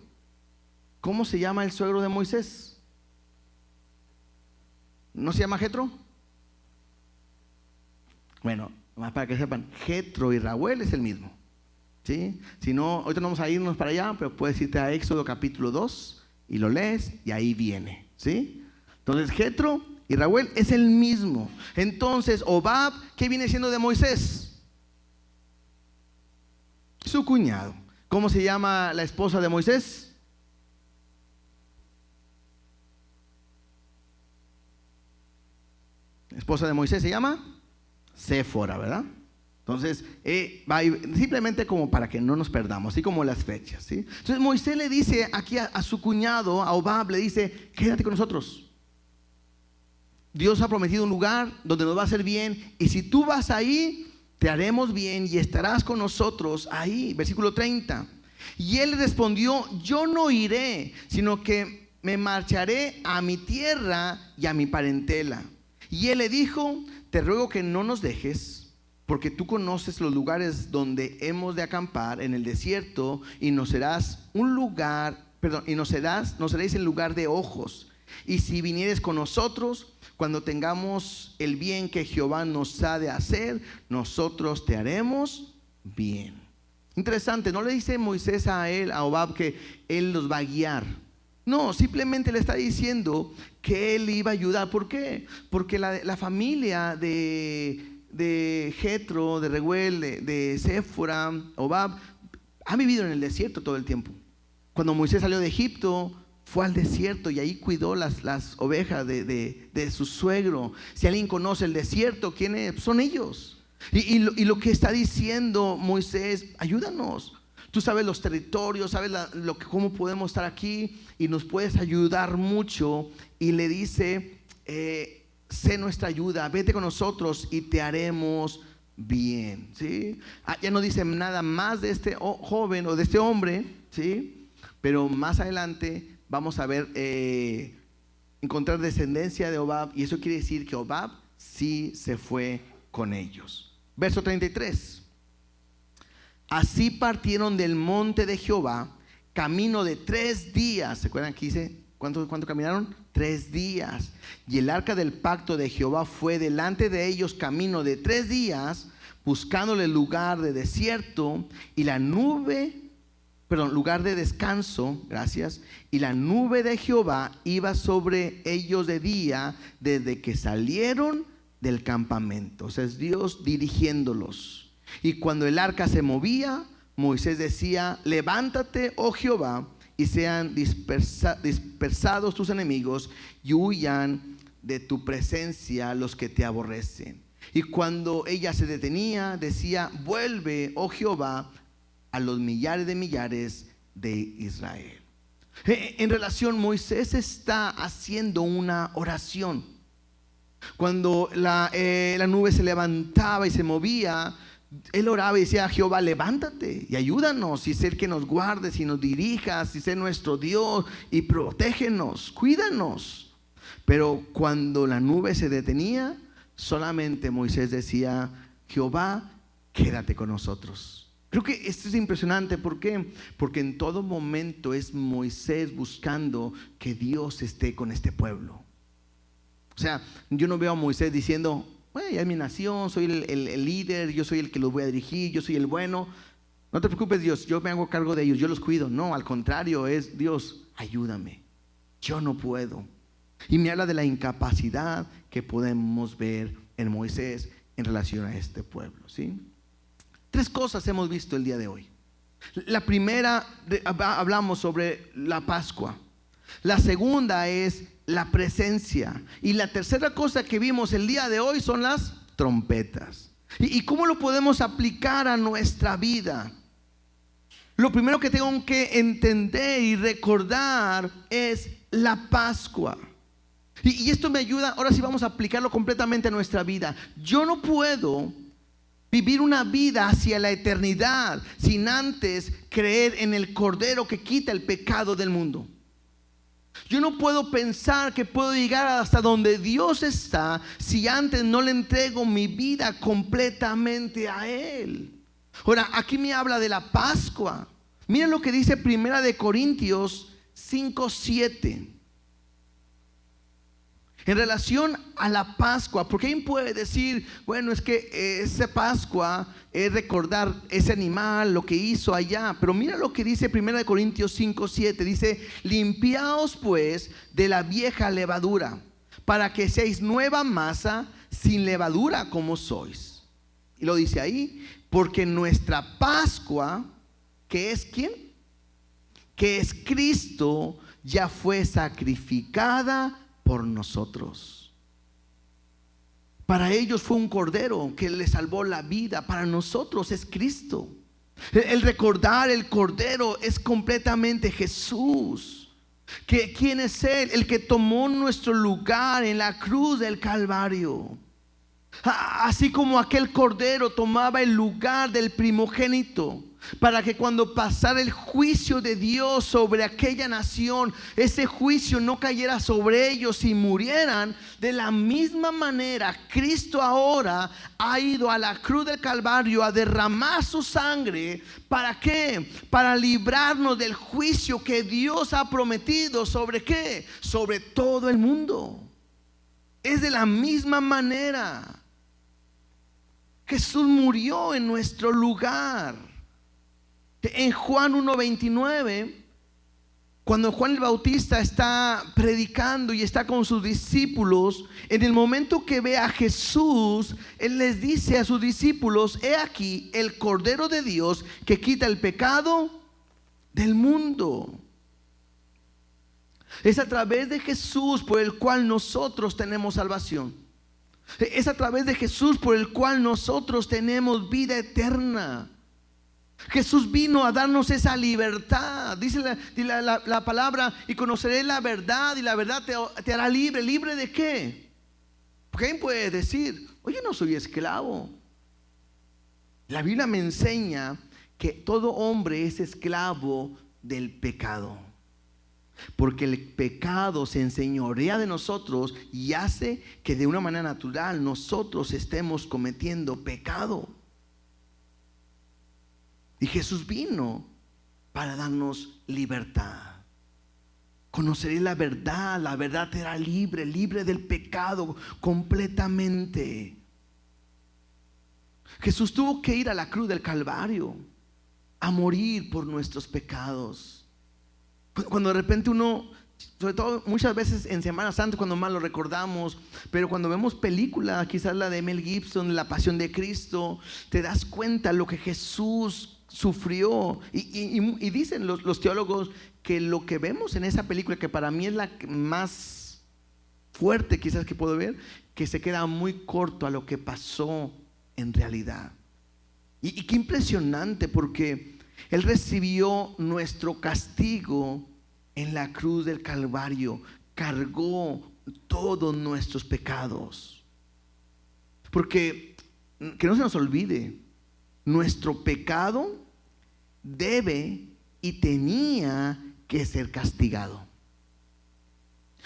Speaker 1: ¿Cómo se llama el suegro de Moisés? ¿No se llama Jetro? Bueno, más para que sepan, Jetro y Raguel es el mismo. ¿Sí? Si no, ahorita no vamos a irnos para allá, pero puedes irte a Éxodo capítulo 2 y lo lees y ahí viene. ¿Sí? Entonces Jetro y Raguel es el mismo. Entonces Hobab, ¿qué viene siendo de Moisés? Su cuñado. ¿Cómo se llama la esposa de Moisés? La esposa de Moisés se llama Séfora, ¿verdad? Entonces, simplemente como para que no nos perdamos, así como las fechas, ¿sí? Entonces Moisés le dice aquí a su cuñado, a Hobab, le dice: quédate con nosotros. Dios ha prometido un lugar donde nos va a hacer bien, y si tú vas ahí, te haremos bien y estarás con nosotros ahí. Versículo 30. Y él respondió: yo no iré, sino que me marcharé a mi tierra y a mi parentela. Y él le dijo: te ruego que no nos dejes, porque tú conoces los lugares donde hemos de acampar en el desierto, y nos serás un lugar, y nos seréis en lugar de ojos. Y si vinieres con nosotros, cuando tengamos el bien que Jehová nos ha de hacer, nosotros te haremos bien. Interesante, no le dice Moisés a Hobab, que él los va a guiar. No, simplemente le está diciendo que él iba a ayudar. ¿Por qué? Porque la familia de Jetro, de Raguel, de Séfora, Hobab, ha vivido en el desierto todo el tiempo. Cuando Moisés salió de Egipto, fue al desierto y ahí cuidó las ovejas de su suegro. Si alguien conoce el desierto, ¿quiénes son ellos? Y lo que está diciendo Moisés: ayúdanos. Tú sabes los territorios, sabes cómo podemos estar aquí y nos puedes ayudar mucho. Y le dice: sé nuestra ayuda, vete con nosotros y te haremos bien. ¿Sí? Ya no dice nada más de este joven o de este hombre, ¿sí? Pero más adelante vamos a ver, encontrar descendencia de Hobab, y eso quiere decir que Hobab sí se fue con ellos. Verso 33. Así partieron del monte de Jehová, camino de 3 días. ¿Se acuerdan que dice cuánto caminaron? 3 días. Y el arca del pacto de Jehová fue delante de ellos camino de 3 días, buscándole lugar de desierto, y la nube lugar de descanso, gracias, y la nube de Jehová iba sobre ellos de día desde que salieron del campamento. O sea, es Dios dirigiéndolos. Y cuando el arca se movía, Moisés decía: levántate, oh Jehová, y sean dispersados tus enemigos y huyan de tu presencia los que te aborrecen. Y cuando ella se detenía, decía: vuelve, oh Jehová, a los millares de Israel. En relación, Moisés está haciendo una oración. Cuando la nube se levantaba y se movía, él oraba y decía: Jehová, levántate y ayúdanos, y sé el que nos guardes y nos dirijas, y sé nuestro Dios y protégenos, cuídanos. Pero cuando la nube se detenía, solamente Moisés decía: Jehová, quédate con nosotros. Creo que esto es impresionante. ¿Por qué? Porque en todo momento es Moisés buscando que Dios esté con este pueblo. O sea, yo no veo a Moisés diciendo: es mi nación, soy el líder, yo soy el que los voy a dirigir, yo soy el bueno. No te preocupes, Dios, yo me hago cargo de ellos, yo los cuido. No, al contrario, es: Dios, ayúdame, yo no puedo. Y me habla de la incapacidad que podemos ver en Moisés en relación a este pueblo, ¿sí? 3 cosas hemos visto el día de hoy. La primera, hablamos sobre la Pascua. La segunda es la presencia. Y la tercera cosa que vimos el día de hoy son las trompetas. ¿Y cómo lo podemos aplicar a nuestra vida? Lo primero que tengo que entender y recordar es la Pascua. Y esto me ayuda, ahora sí vamos a aplicarlo completamente a nuestra vida. Yo no puedo vivir una vida hacia la eternidad sin antes creer en el Cordero que quita el pecado del mundo. Yo no puedo pensar que puedo llegar hasta donde Dios está si antes no le entrego mi vida completamente a Él. Ahora, aquí me habla de la Pascua. Miren lo que dice 1 Corintios 5:7. En relación a la Pascua, porque alguien puede decir: bueno, es que esa Pascua es recordar ese animal, lo que hizo allá. Pero mira lo que dice 1 Corintios 5:7. Dice: limpiaos pues de la vieja levadura, para que seáis nueva masa, sin levadura como sois. Y lo dice ahí: porque nuestra Pascua, que es ¿quién? Que es Cristo, ya fue sacrificada por nosotros. Para ellos fue un cordero que les salvó la vida. Para nosotros es Cristo. El recordar el cordero es completamente Jesús. ¿Quién es Él? El que tomó nuestro lugar en la cruz del Calvario. Así como aquel cordero tomaba el lugar del primogénito, para que cuando pasara el juicio de Dios sobre aquella nación, ese juicio no cayera sobre ellos y murieran. De la misma manera, Cristo ahora ha ido a la cruz del Calvario a derramar su sangre. ¿Para qué? Para librarnos del juicio que Dios ha prometido. ¿Sobre qué? Sobre todo el mundo. Es de la misma manera. Jesús murió en nuestro lugar. En Juan 1:29, cuando Juan el Bautista está predicando y está con sus discípulos, en el momento que ve a Jesús, él les dice a sus discípulos: he aquí el Cordero de Dios que quita el pecado del mundo. Es a través de Jesús por el cual nosotros tenemos salvación. Es a través de Jesús por el cual nosotros tenemos vida eterna. Jesús vino a darnos esa libertad. Dice la palabra: y conoceré la verdad, y la verdad te hará libre. ¿Libre de qué? Porque alguien puede decir: oye, no soy esclavo. La Biblia me enseña que todo hombre es esclavo del pecado, porque el pecado se enseñorea de nosotros y hace que de una manera natural nosotros estemos cometiendo pecado. Y Jesús vino para darnos libertad. Conoceré la verdad te hará libre, libre del pecado completamente. Jesús tuvo que ir a la cruz del Calvario. a morir por nuestros pecados. Cuando de repente uno, sobre todo muchas veces en Semana Santa, cuando más lo recordamos, pero cuando vemos películas, quizás la de Mel Gibson, La Pasión de Cristo, te das cuenta lo que Jesús sufrió. Y dicen los teólogos que lo que vemos en esa película, que para mí es la más fuerte quizás que puedo ver, que se queda muy corto a lo que pasó en realidad. Y qué impresionante, porque Él recibió nuestro castigo en la cruz del Calvario, cargó todos nuestros pecados. Porque, que no se nos olvide, nuestro pecado debe y tenía que ser castigado.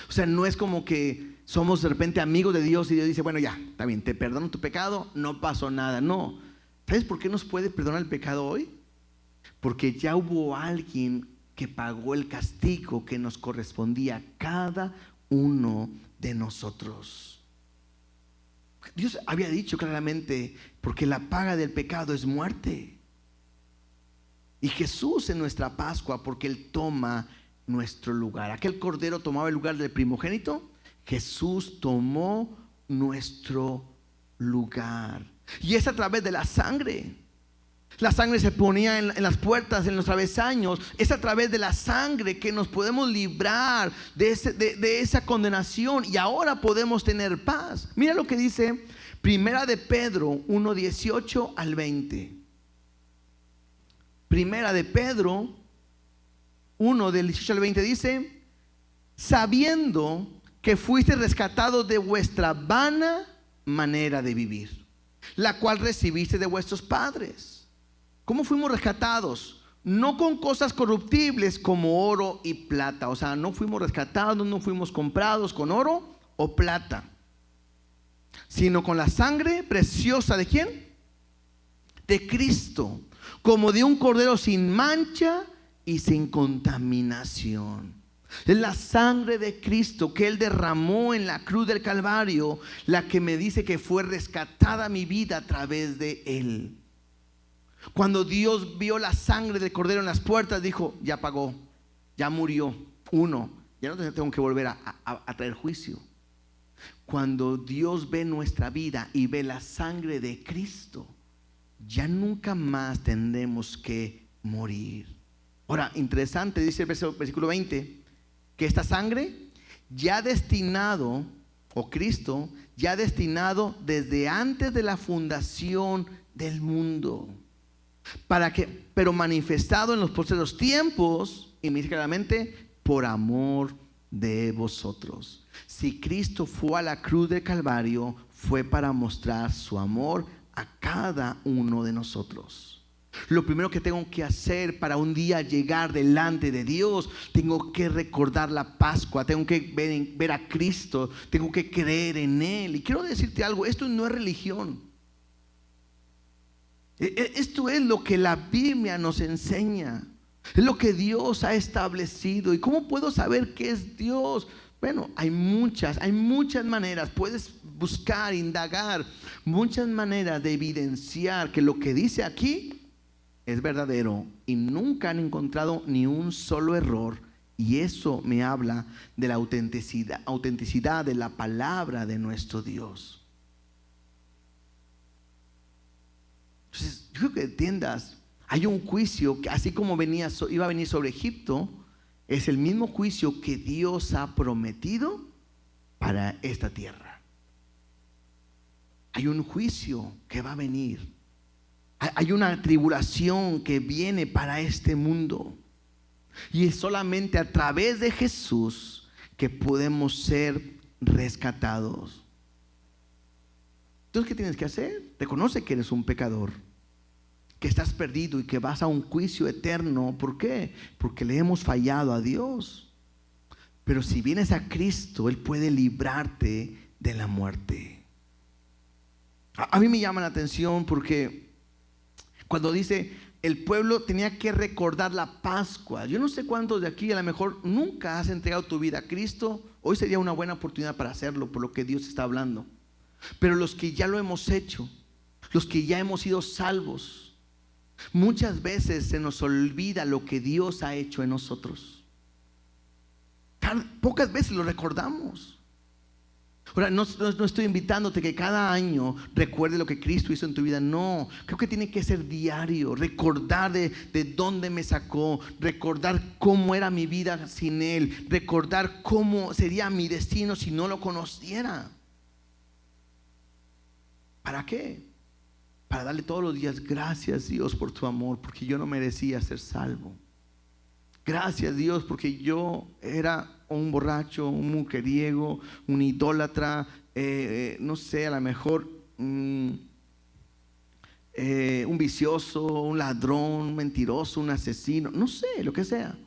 Speaker 1: O sea, no es como que somos de repente amigos de Dios y Dios dice, bueno, ya, está bien, te perdono tu pecado, no pasó nada. No. ¿Sabes por qué nos puede perdonar el pecado hoy? Porque ya hubo alguien que pagó el castigo que nos correspondía a cada uno de nosotros. Dios había dicho claramente, porque la paga del pecado es muerte. Y Jesús en nuestra Pascua, porque Él toma nuestro lugar. Aquel cordero tomaba el lugar del primogénito, Jesús tomó nuestro lugar. Y es a través de la sangre. La sangre se ponía en las puertas, en los travesaños. Es a través de la sangre que nos podemos librar de esa condenación. Y ahora podemos tener paz. Mira lo que dice Primera de Pedro 1:18 al 20. Primera de Pedro 1 del 18 al 20 dice: sabiendo que fuiste rescatados de vuestra vana manera de vivir, la cual recibiste de vuestros padres. ¿Cómo fuimos rescatados? No con cosas corruptibles como oro y plata. O sea, no fuimos rescatados, no fuimos comprados con oro o plata, sino con la sangre preciosa ¿de quién? De Cristo, como de un cordero sin mancha y sin contaminación. Es la sangre de Cristo que Él derramó en la cruz del Calvario, la que me dice que fue rescatada mi vida a través de Él. Cuando Dios vio la sangre del cordero en las puertas, dijo: ya pagó, ya murió uno, ya no tengo que volver a traer juicio. Cuando Dios ve nuestra vida y ve la sangre de Cristo, ya nunca más tendremos que morir. Ahora, interesante, dice el versículo 20, que esta sangre ya destinado, o Cristo ya destinado desde antes de la fundación del mundo, pero manifestado en los postreros tiempos, y me dice claramente, por amor de vosotros. Si Cristo fue a la cruz del Calvario, fue para mostrar su amor a cada uno de nosotros. Lo primero que tengo que hacer para un día llegar delante de Dios, tengo que recordar la Pascua, tengo que ver a Cristo, tengo que creer en Él. Y quiero decirte algo, esto no es religión. Esto es lo que la Biblia nos enseña. Es lo que Dios ha establecido. ¿Y cómo puedo saber qué es Dios? Bueno, hay muchas maneras. Puedes buscar, indagar, muchas maneras de evidenciar que lo que dice aquí es verdadero, y nunca han encontrado ni un solo error. Y eso me habla de la autenticidad de la palabra de nuestro Dios. Entonces, yo creo que entiendas, hay un juicio que así como iba a venir sobre Egipto, es el mismo juicio que Dios ha prometido para esta tierra. Hay un juicio que va a venir. Hay una tribulación que viene para este mundo. Y es solamente a través de Jesús que podemos ser rescatados. Entonces, ¿qué tienes que hacer? Reconoce que eres un pecador, que estás perdido y que vas a un juicio eterno. ¿Por qué? Porque le hemos fallado a Dios. Pero si vienes a Cristo, Él puede librarte de la muerte. A mí me llama la atención porque cuando dice el pueblo tenía que recordar la Pascua. Yo no sé cuántos de aquí a lo mejor nunca has entregado tu vida a Cristo. Hoy sería una buena oportunidad para hacerlo, por lo que Dios está hablando. Pero los que ya lo hemos hecho, los que ya hemos sido salvos, Muchas veces se nos olvida lo que Dios ha hecho en nosotros. Pocas veces lo recordamos. Ahora, no estoy invitándote que cada año recuerde lo que Cristo hizo en tu vida. No, creo que tiene que ser diario. Recordar de dónde me sacó. Recordar cómo era mi vida sin Él. Recordar cómo sería mi destino si no lo conociera. ¿Para qué? Para darle todos los días gracias, Dios, por tu amor, porque yo no merecía ser salvo. Gracias, Dios, porque yo era un borracho, un mujeriego, un idólatra, no sé, a lo mejor un vicioso, un ladrón, un mentiroso, un asesino, no sé, lo que sea.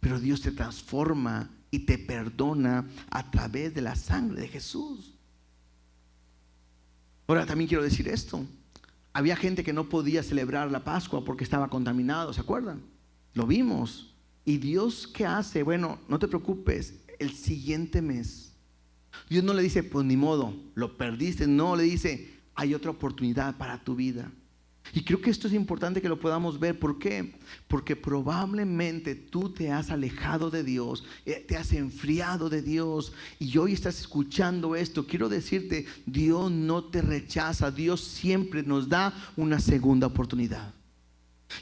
Speaker 1: Pero Dios te transforma y te perdona a través de la sangre de Jesús. Ahora también quiero decir esto. Había gente que no podía celebrar la Pascua porque estaba contaminado, ¿se acuerdan? Lo vimos. ¿Y Dios qué hace? Bueno, no te preocupes, el siguiente mes Dios no le dice, pues ni modo, lo perdiste. No, le dice, hay otra oportunidad para tu vida. Y creo que esto es importante que lo podamos ver. ¿Por qué? Porque probablemente tú te has alejado de Dios, te has enfriado de Dios, y hoy estás escuchando esto. Quiero decirte, Dios no te rechaza. Dios siempre nos da una segunda oportunidad.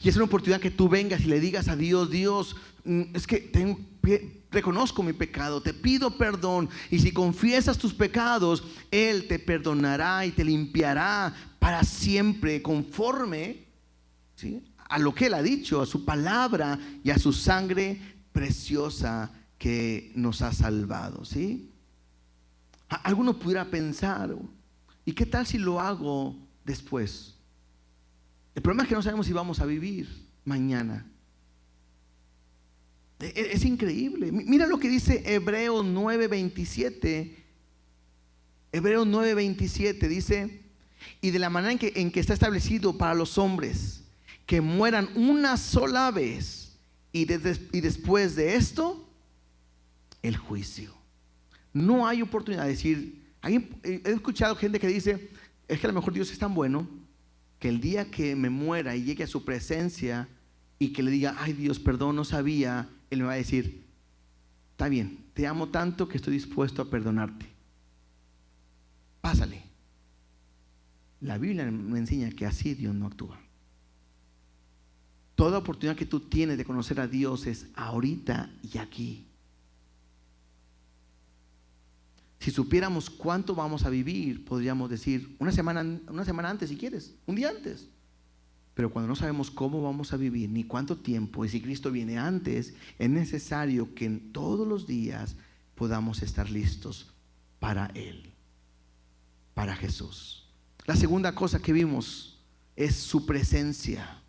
Speaker 1: Y es una oportunidad que tú vengas y le digas a Dios, Dios, es que reconozco mi pecado, te pido perdón. Y si confiesas tus pecados, Él te perdonará y te limpiará para siempre, conforme, ¿sí?, a lo que Él ha dicho, a su palabra y a su sangre preciosa que nos ha salvado, ¿sí? Alguno pudiera pensar, ¿y qué tal si lo hago después? El problema es que no sabemos si vamos a vivir mañana. Es increíble. Mira lo que dice Hebreos 9:27. Hebreos 9:27 dice: y de la manera en que está establecido para los hombres que mueran una sola vez, y después de esto el juicio. No hay oportunidad de decir. He escuchado gente que dice, es que a lo mejor Dios es tan bueno que el día que me muera y llegue a su presencia y que le diga, ay Dios, perdón, no sabía, Él me va a decir, está bien, te amo tanto que estoy dispuesto a perdonarte. Pásale. La Biblia me enseña que así Dios no actúa. Toda oportunidad que tú tienes de conocer a Dios es ahorita y aquí. Si supiéramos cuánto vamos a vivir, podríamos decir una semana antes si quieres, un día antes. Pero cuando no sabemos cómo vamos a vivir, ni cuánto tiempo, y si Cristo viene antes, es necesario que en todos los días podamos estar listos para Él, para Jesús. La segunda cosa que vimos es su presencia.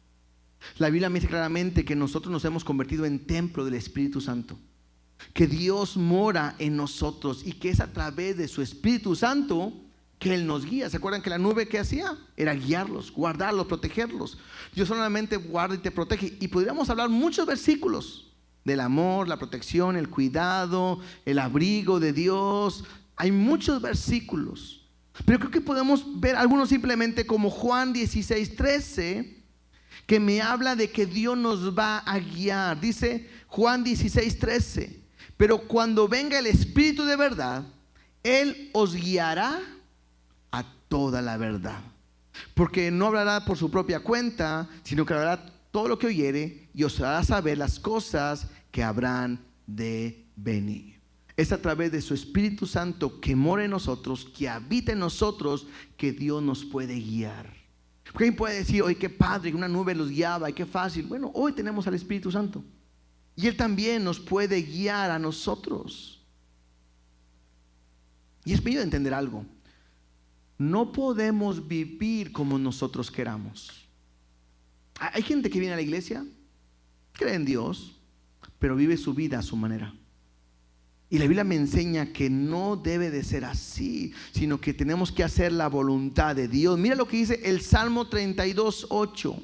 Speaker 1: La Biblia me dice claramente que nosotros nos hemos convertido en templo del Espíritu Santo, que Dios mora en nosotros y que es a través de su Espíritu Santo que Él nos guía. ¿Se acuerdan que la nube que hacía? Era guiarlos, guardarlos, protegerlos. Dios solamente guarda y te protege. Y podríamos hablar muchos versículos del amor, la protección, el cuidado, el abrigo de Dios. Hay muchos versículos, pero creo que podemos ver algunos simplemente como Juan 16:13, que me habla de que Dios nos va a guiar. Dice Juan 16:13, pero cuando venga el Espíritu de verdad, Él os guiará a toda la verdad, porque no hablará por su propia cuenta, sino que hablará todo lo que oyere y os hará saber las cosas que habrán de venir. Es a través de su Espíritu Santo que mora en nosotros, que habita en nosotros, que Dios nos puede guiar. Porque alguien puede decir, oye, qué padre, una nube los guiaba, y qué fácil. Bueno, hoy tenemos al Espíritu Santo y Él también nos puede guiar a nosotros. Y es bello de entender algo. No podemos vivir como nosotros queramos. Hay gente que viene a la iglesia, cree en Dios, pero vive su vida a su manera. Y la Biblia me enseña que no debe de ser así, sino que tenemos que hacer la voluntad de Dios. Mira lo que dice el Salmo 32:8.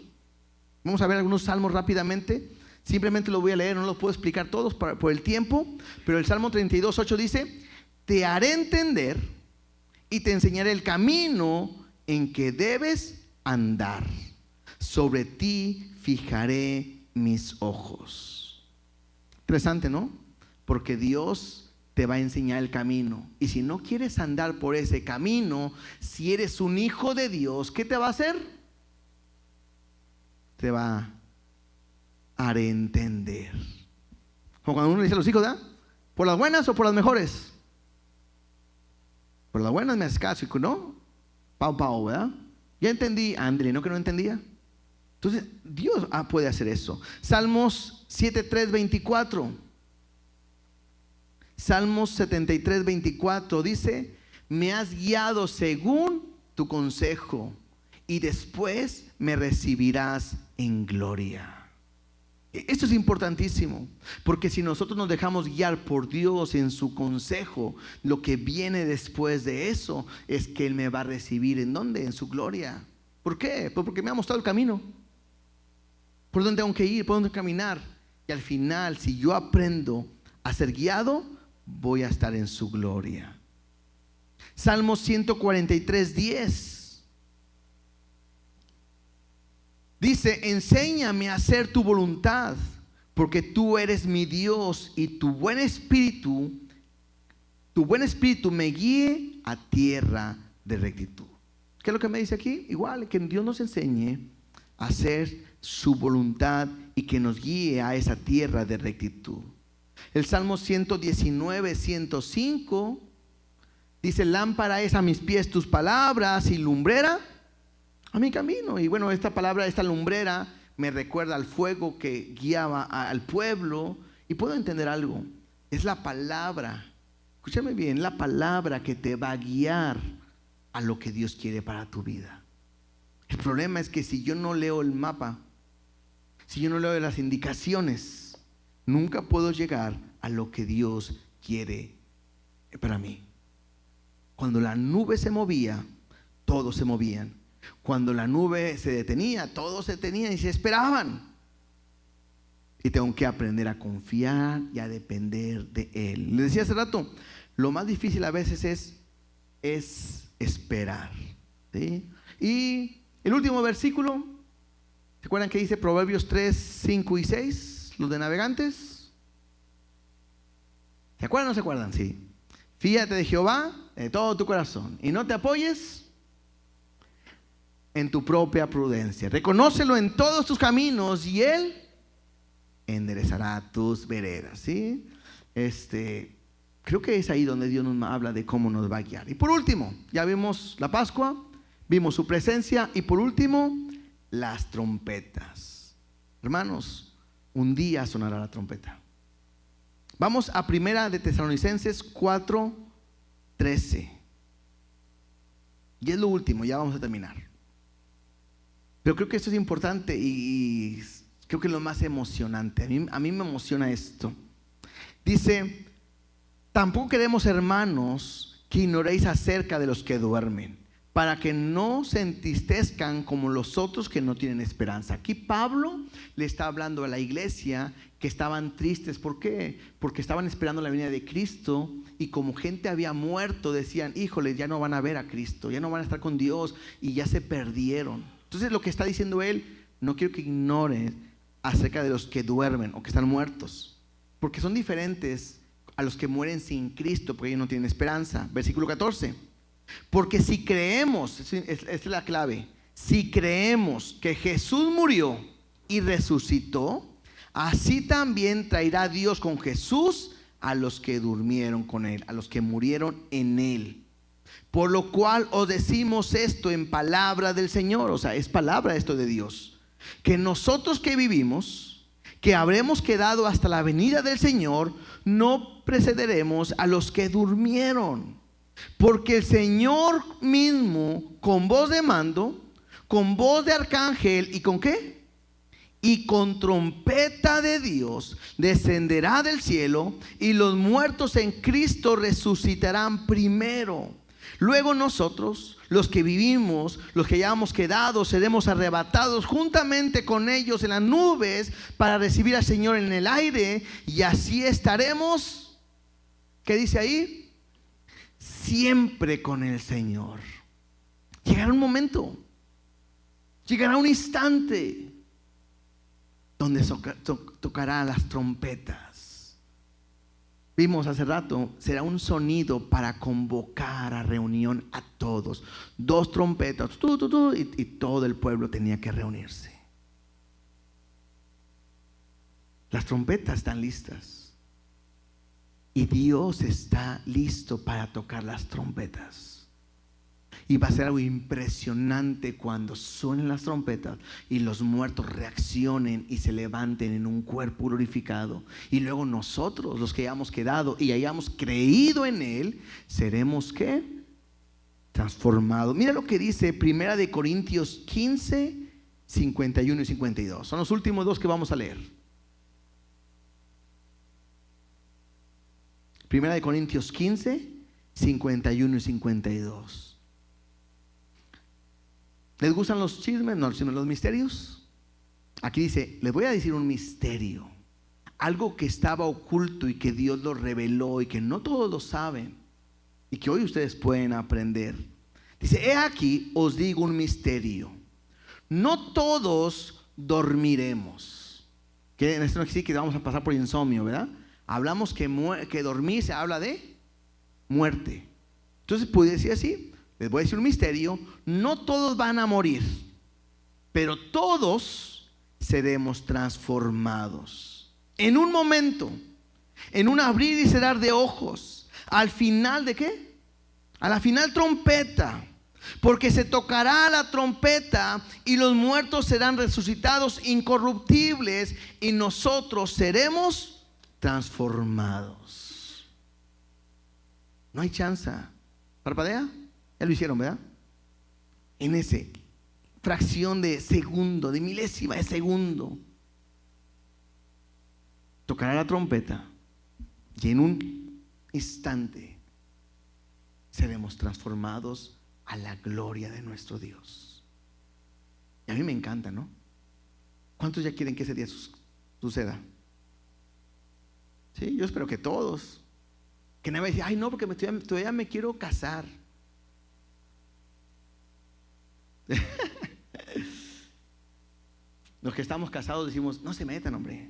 Speaker 1: Vamos a ver algunos salmos rápidamente. Simplemente lo voy a leer, no los puedo explicar todos por el tiempo. Pero el Salmo 32:8 dice: te haré entender y te enseñaré el camino en que debes andar. sobre ti fijaré mis ojos. Interesante, ¿no? Porque Dios te va a enseñar el camino. Y si no quieres andar por ese camino, si eres un hijo de Dios, ¿qué te va a hacer? Te va a dar a entender. Como cuando uno le dice a los hijos, ¿verdad? ¿Por las buenas o por las mejores? Por las buenas me haces caso, y no, pau, ¿verdad? Ya entendí, André, ¿no que no entendía? Entonces, Dios puede hacer eso. Salmos 73, 24. Salmos 73, 24 dice: me has guiado según tu consejo, y después me recibirás en gloria. Esto es importantísimo, porque si nosotros nos dejamos guiar por Dios en su consejo, lo que viene después de eso es que Él me va a recibir. ¿En dónde? En su gloria. ¿Por qué? Pues porque me ha mostrado el camino, por dónde tengo que ir, por dónde caminar. Y al final, si yo aprendo a ser guiado, voy a estar en su gloria. Salmo 143, 10 dice: enséñame a hacer tu voluntad, porque tú eres mi Dios, y tu buen espíritu me guíe a tierra de rectitud. ¿Qué es lo que me dice aquí? Igual, que Dios nos enseñe a hacer su voluntad y que nos guíe a esa tierra de rectitud. El Salmo 119, 105 dice: lámpara es a mis pies tus palabras y lumbrera a mi camino. Y bueno, esta palabra, esta lumbrera, me recuerda al fuego que guiaba al pueblo. Y puedo entender algo: es la palabra, escúchame bien, la palabra que te va a guiar a lo que Dios quiere para tu vida. El problema es que si yo no leo el mapa, si yo no leo las indicaciones, nunca puedo llegar a lo que Dios quiere para mí. Cuando la nube se movía, todos se movían. Cuando la nube se detenía, todos se detenían y se esperaban. Y tengo que aprender a confiar y a depender de Él. Les decía hace rato, lo más difícil a veces es esperar, ¿sí? Y el último versículo, ¿se acuerdan que dice Proverbios 3, 5 y 6? Los de navegantes. ¿Se acuerdan o no se acuerdan? Sí. Fíate de Jehová de todo tu corazón y no te apoyes en tu propia prudencia. Reconócelo en todos tus caminos y Él enderezará tus veredas, ¿sí? Creo que es ahí donde Dios nos habla de cómo nos va a guiar. Y por último, ya vimos la Pascua, vimos su presencia, y por último, las trompetas. Hermanos, un día sonará la trompeta. Vamos a Primera de Tesalonicenses 4, 13. Y es lo último, ya vamos a terminar. Pero creo que esto es importante y creo que es lo más emocionante. A mí me emociona esto. Dice: tampoco queremos, hermanos, que ignoréis acerca de los que duermen, para que no se entristezcan como los otros que no tienen esperanza. Aquí Pablo le está hablando a la iglesia que estaban tristes. ¿Por qué? Porque estaban esperando la venida de Cristo, y como gente había muerto, decían: híjole, ya no van a ver a Cristo, ya no van a estar con Dios, y ya se perdieron. Entonces lo que está diciendo él: no quiero que ignoren acerca de los que duermen o que están muertos, porque son diferentes a los que mueren sin Cristo, porque ellos no tienen esperanza. Versículo 14: porque si creemos, esta es la clave, si creemos que Jesús murió y resucitó, así también traerá Dios con Jesús a los que durmieron con Él, a los que murieron en Él. Por lo cual os decimos esto en palabra del Señor. O sea, es palabra esto de Dios, que nosotros que vivimos, que habremos quedado hasta la venida del Señor, no precederemos a los que durmieron. Porque el Señor mismo, con voz de mando, con voz de arcángel, ¿y con qué? Y con trompeta de Dios, descenderá del cielo, y los muertos en Cristo resucitarán primero. Luego nosotros, los que vivimos, los que hayamos quedado, seremos arrebatados juntamente con ellos en las nubes para recibir al Señor en el aire, y así estaremos, ¿qué dice ahí? Siempre con el Señor. Llegará un momento Llegará un instante donde tocará las trompetas. Vimos hace rato, será un sonido para convocar a reunión a todos. 2 trompetas, y todo el pueblo tenía que reunirse. Las trompetas están listas. Y Dios está listo para tocar las trompetas. Y va a ser algo impresionante cuando suenen las trompetas y los muertos reaccionen y se levanten en un cuerpo glorificado. Y luego nosotros, los que hayamos quedado y hayamos creído en Él, seremos ¿qué? Transformados. Mira lo que dice 1 Corintios 15, 51 y 52. Son los últimos 2 que vamos a leer. 1 Corintios 15, 51 y 52. ¿Les gustan los chismes? No, sino los misterios. Aquí dice, les voy a decir un misterio. Algo que estaba oculto y que Dios lo reveló y que no todos lo saben. Y que hoy ustedes pueden aprender. Dice, he aquí os digo un misterio. No todos dormiremos. Que en esto no existe que vamos a pasar por insomnio, ¿verdad? Hablamos que dormir se habla de muerte. Entonces puede decir así. Les voy a decir un misterio, no todos van a morir, pero todos seremos transformados. En un momento, en un abrir y cerrar de ojos, al final ¿de qué? A la final trompeta, porque se tocará la trompeta y los muertos serán resucitados incorruptibles y nosotros seremos transformados. No hay chance. ¿Parpadea? Ya lo hicieron, ¿verdad? En ese fracción de segundo, de milésima de segundo, tocará la trompeta y en un instante seremos transformados a la gloria de nuestro Dios. Y a mí me encanta, ¿no? ¿Cuántos ya quieren que ese día suceda? Sí, yo espero que todos. Que nadie va a decir, ay no, porque todavía me quiero casar. Los que estamos casados decimos, no se metan, hombre.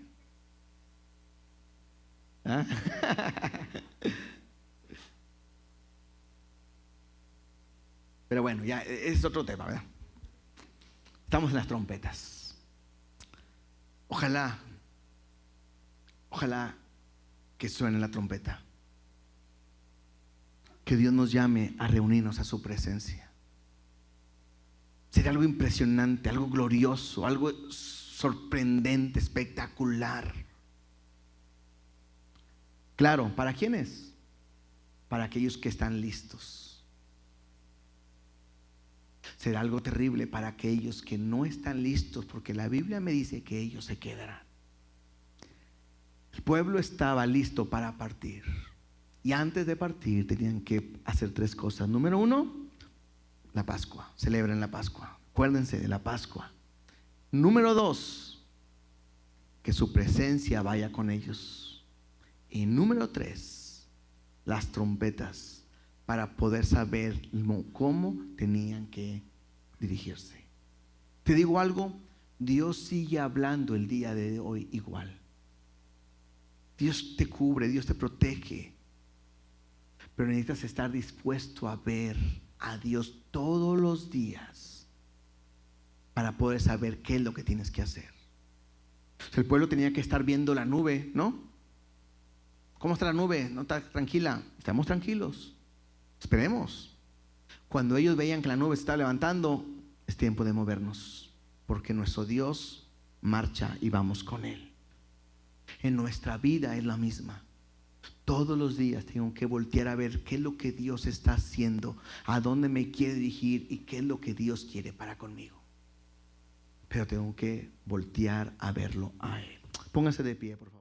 Speaker 1: ¿Ah? Pero bueno, ya es otro tema, ¿verdad? Estamos en las trompetas. Ojalá que suene la trompeta. Que Dios nos llame a reunirnos a su presencia. Sería algo impresionante, algo glorioso, algo sorprendente, espectacular. Claro, ¿para quiénes? Para aquellos que están listos. Será algo terrible para aquellos que no están listos, porque la Biblia me dice que ellos se quedarán. El pueblo estaba listo para partir. Y antes de partir tenían que hacer 3 cosas. Número 1, la Pascua. Celebren la Pascua. Acuérdense de la Pascua. Número 2, que su presencia vaya con ellos. Y número 3, las trompetas, para poder saber cómo tenían que dirigirse. Te digo algo, Dios sigue hablando el día de hoy igual. Dios te cubre, Dios te protege. Pero necesitas estar dispuesto a ver a Dios todos los días para poder saber qué es lo que tienes que hacer. El pueblo tenía que estar viendo la nube, ¿no? ¿Cómo está la nube? ¿No está tranquila? Estamos tranquilos. Esperemos. Cuando ellos veían que la nube se estaba levantando, es tiempo de movernos, porque nuestro Dios marcha y vamos con Él. En nuestra vida es la misma. Todos los días tengo que voltear a ver qué es lo que Dios está haciendo, a dónde me quiere dirigir y qué es lo que Dios quiere para conmigo. Pero tengo que voltear a verlo a Él. Póngase de pie, por favor.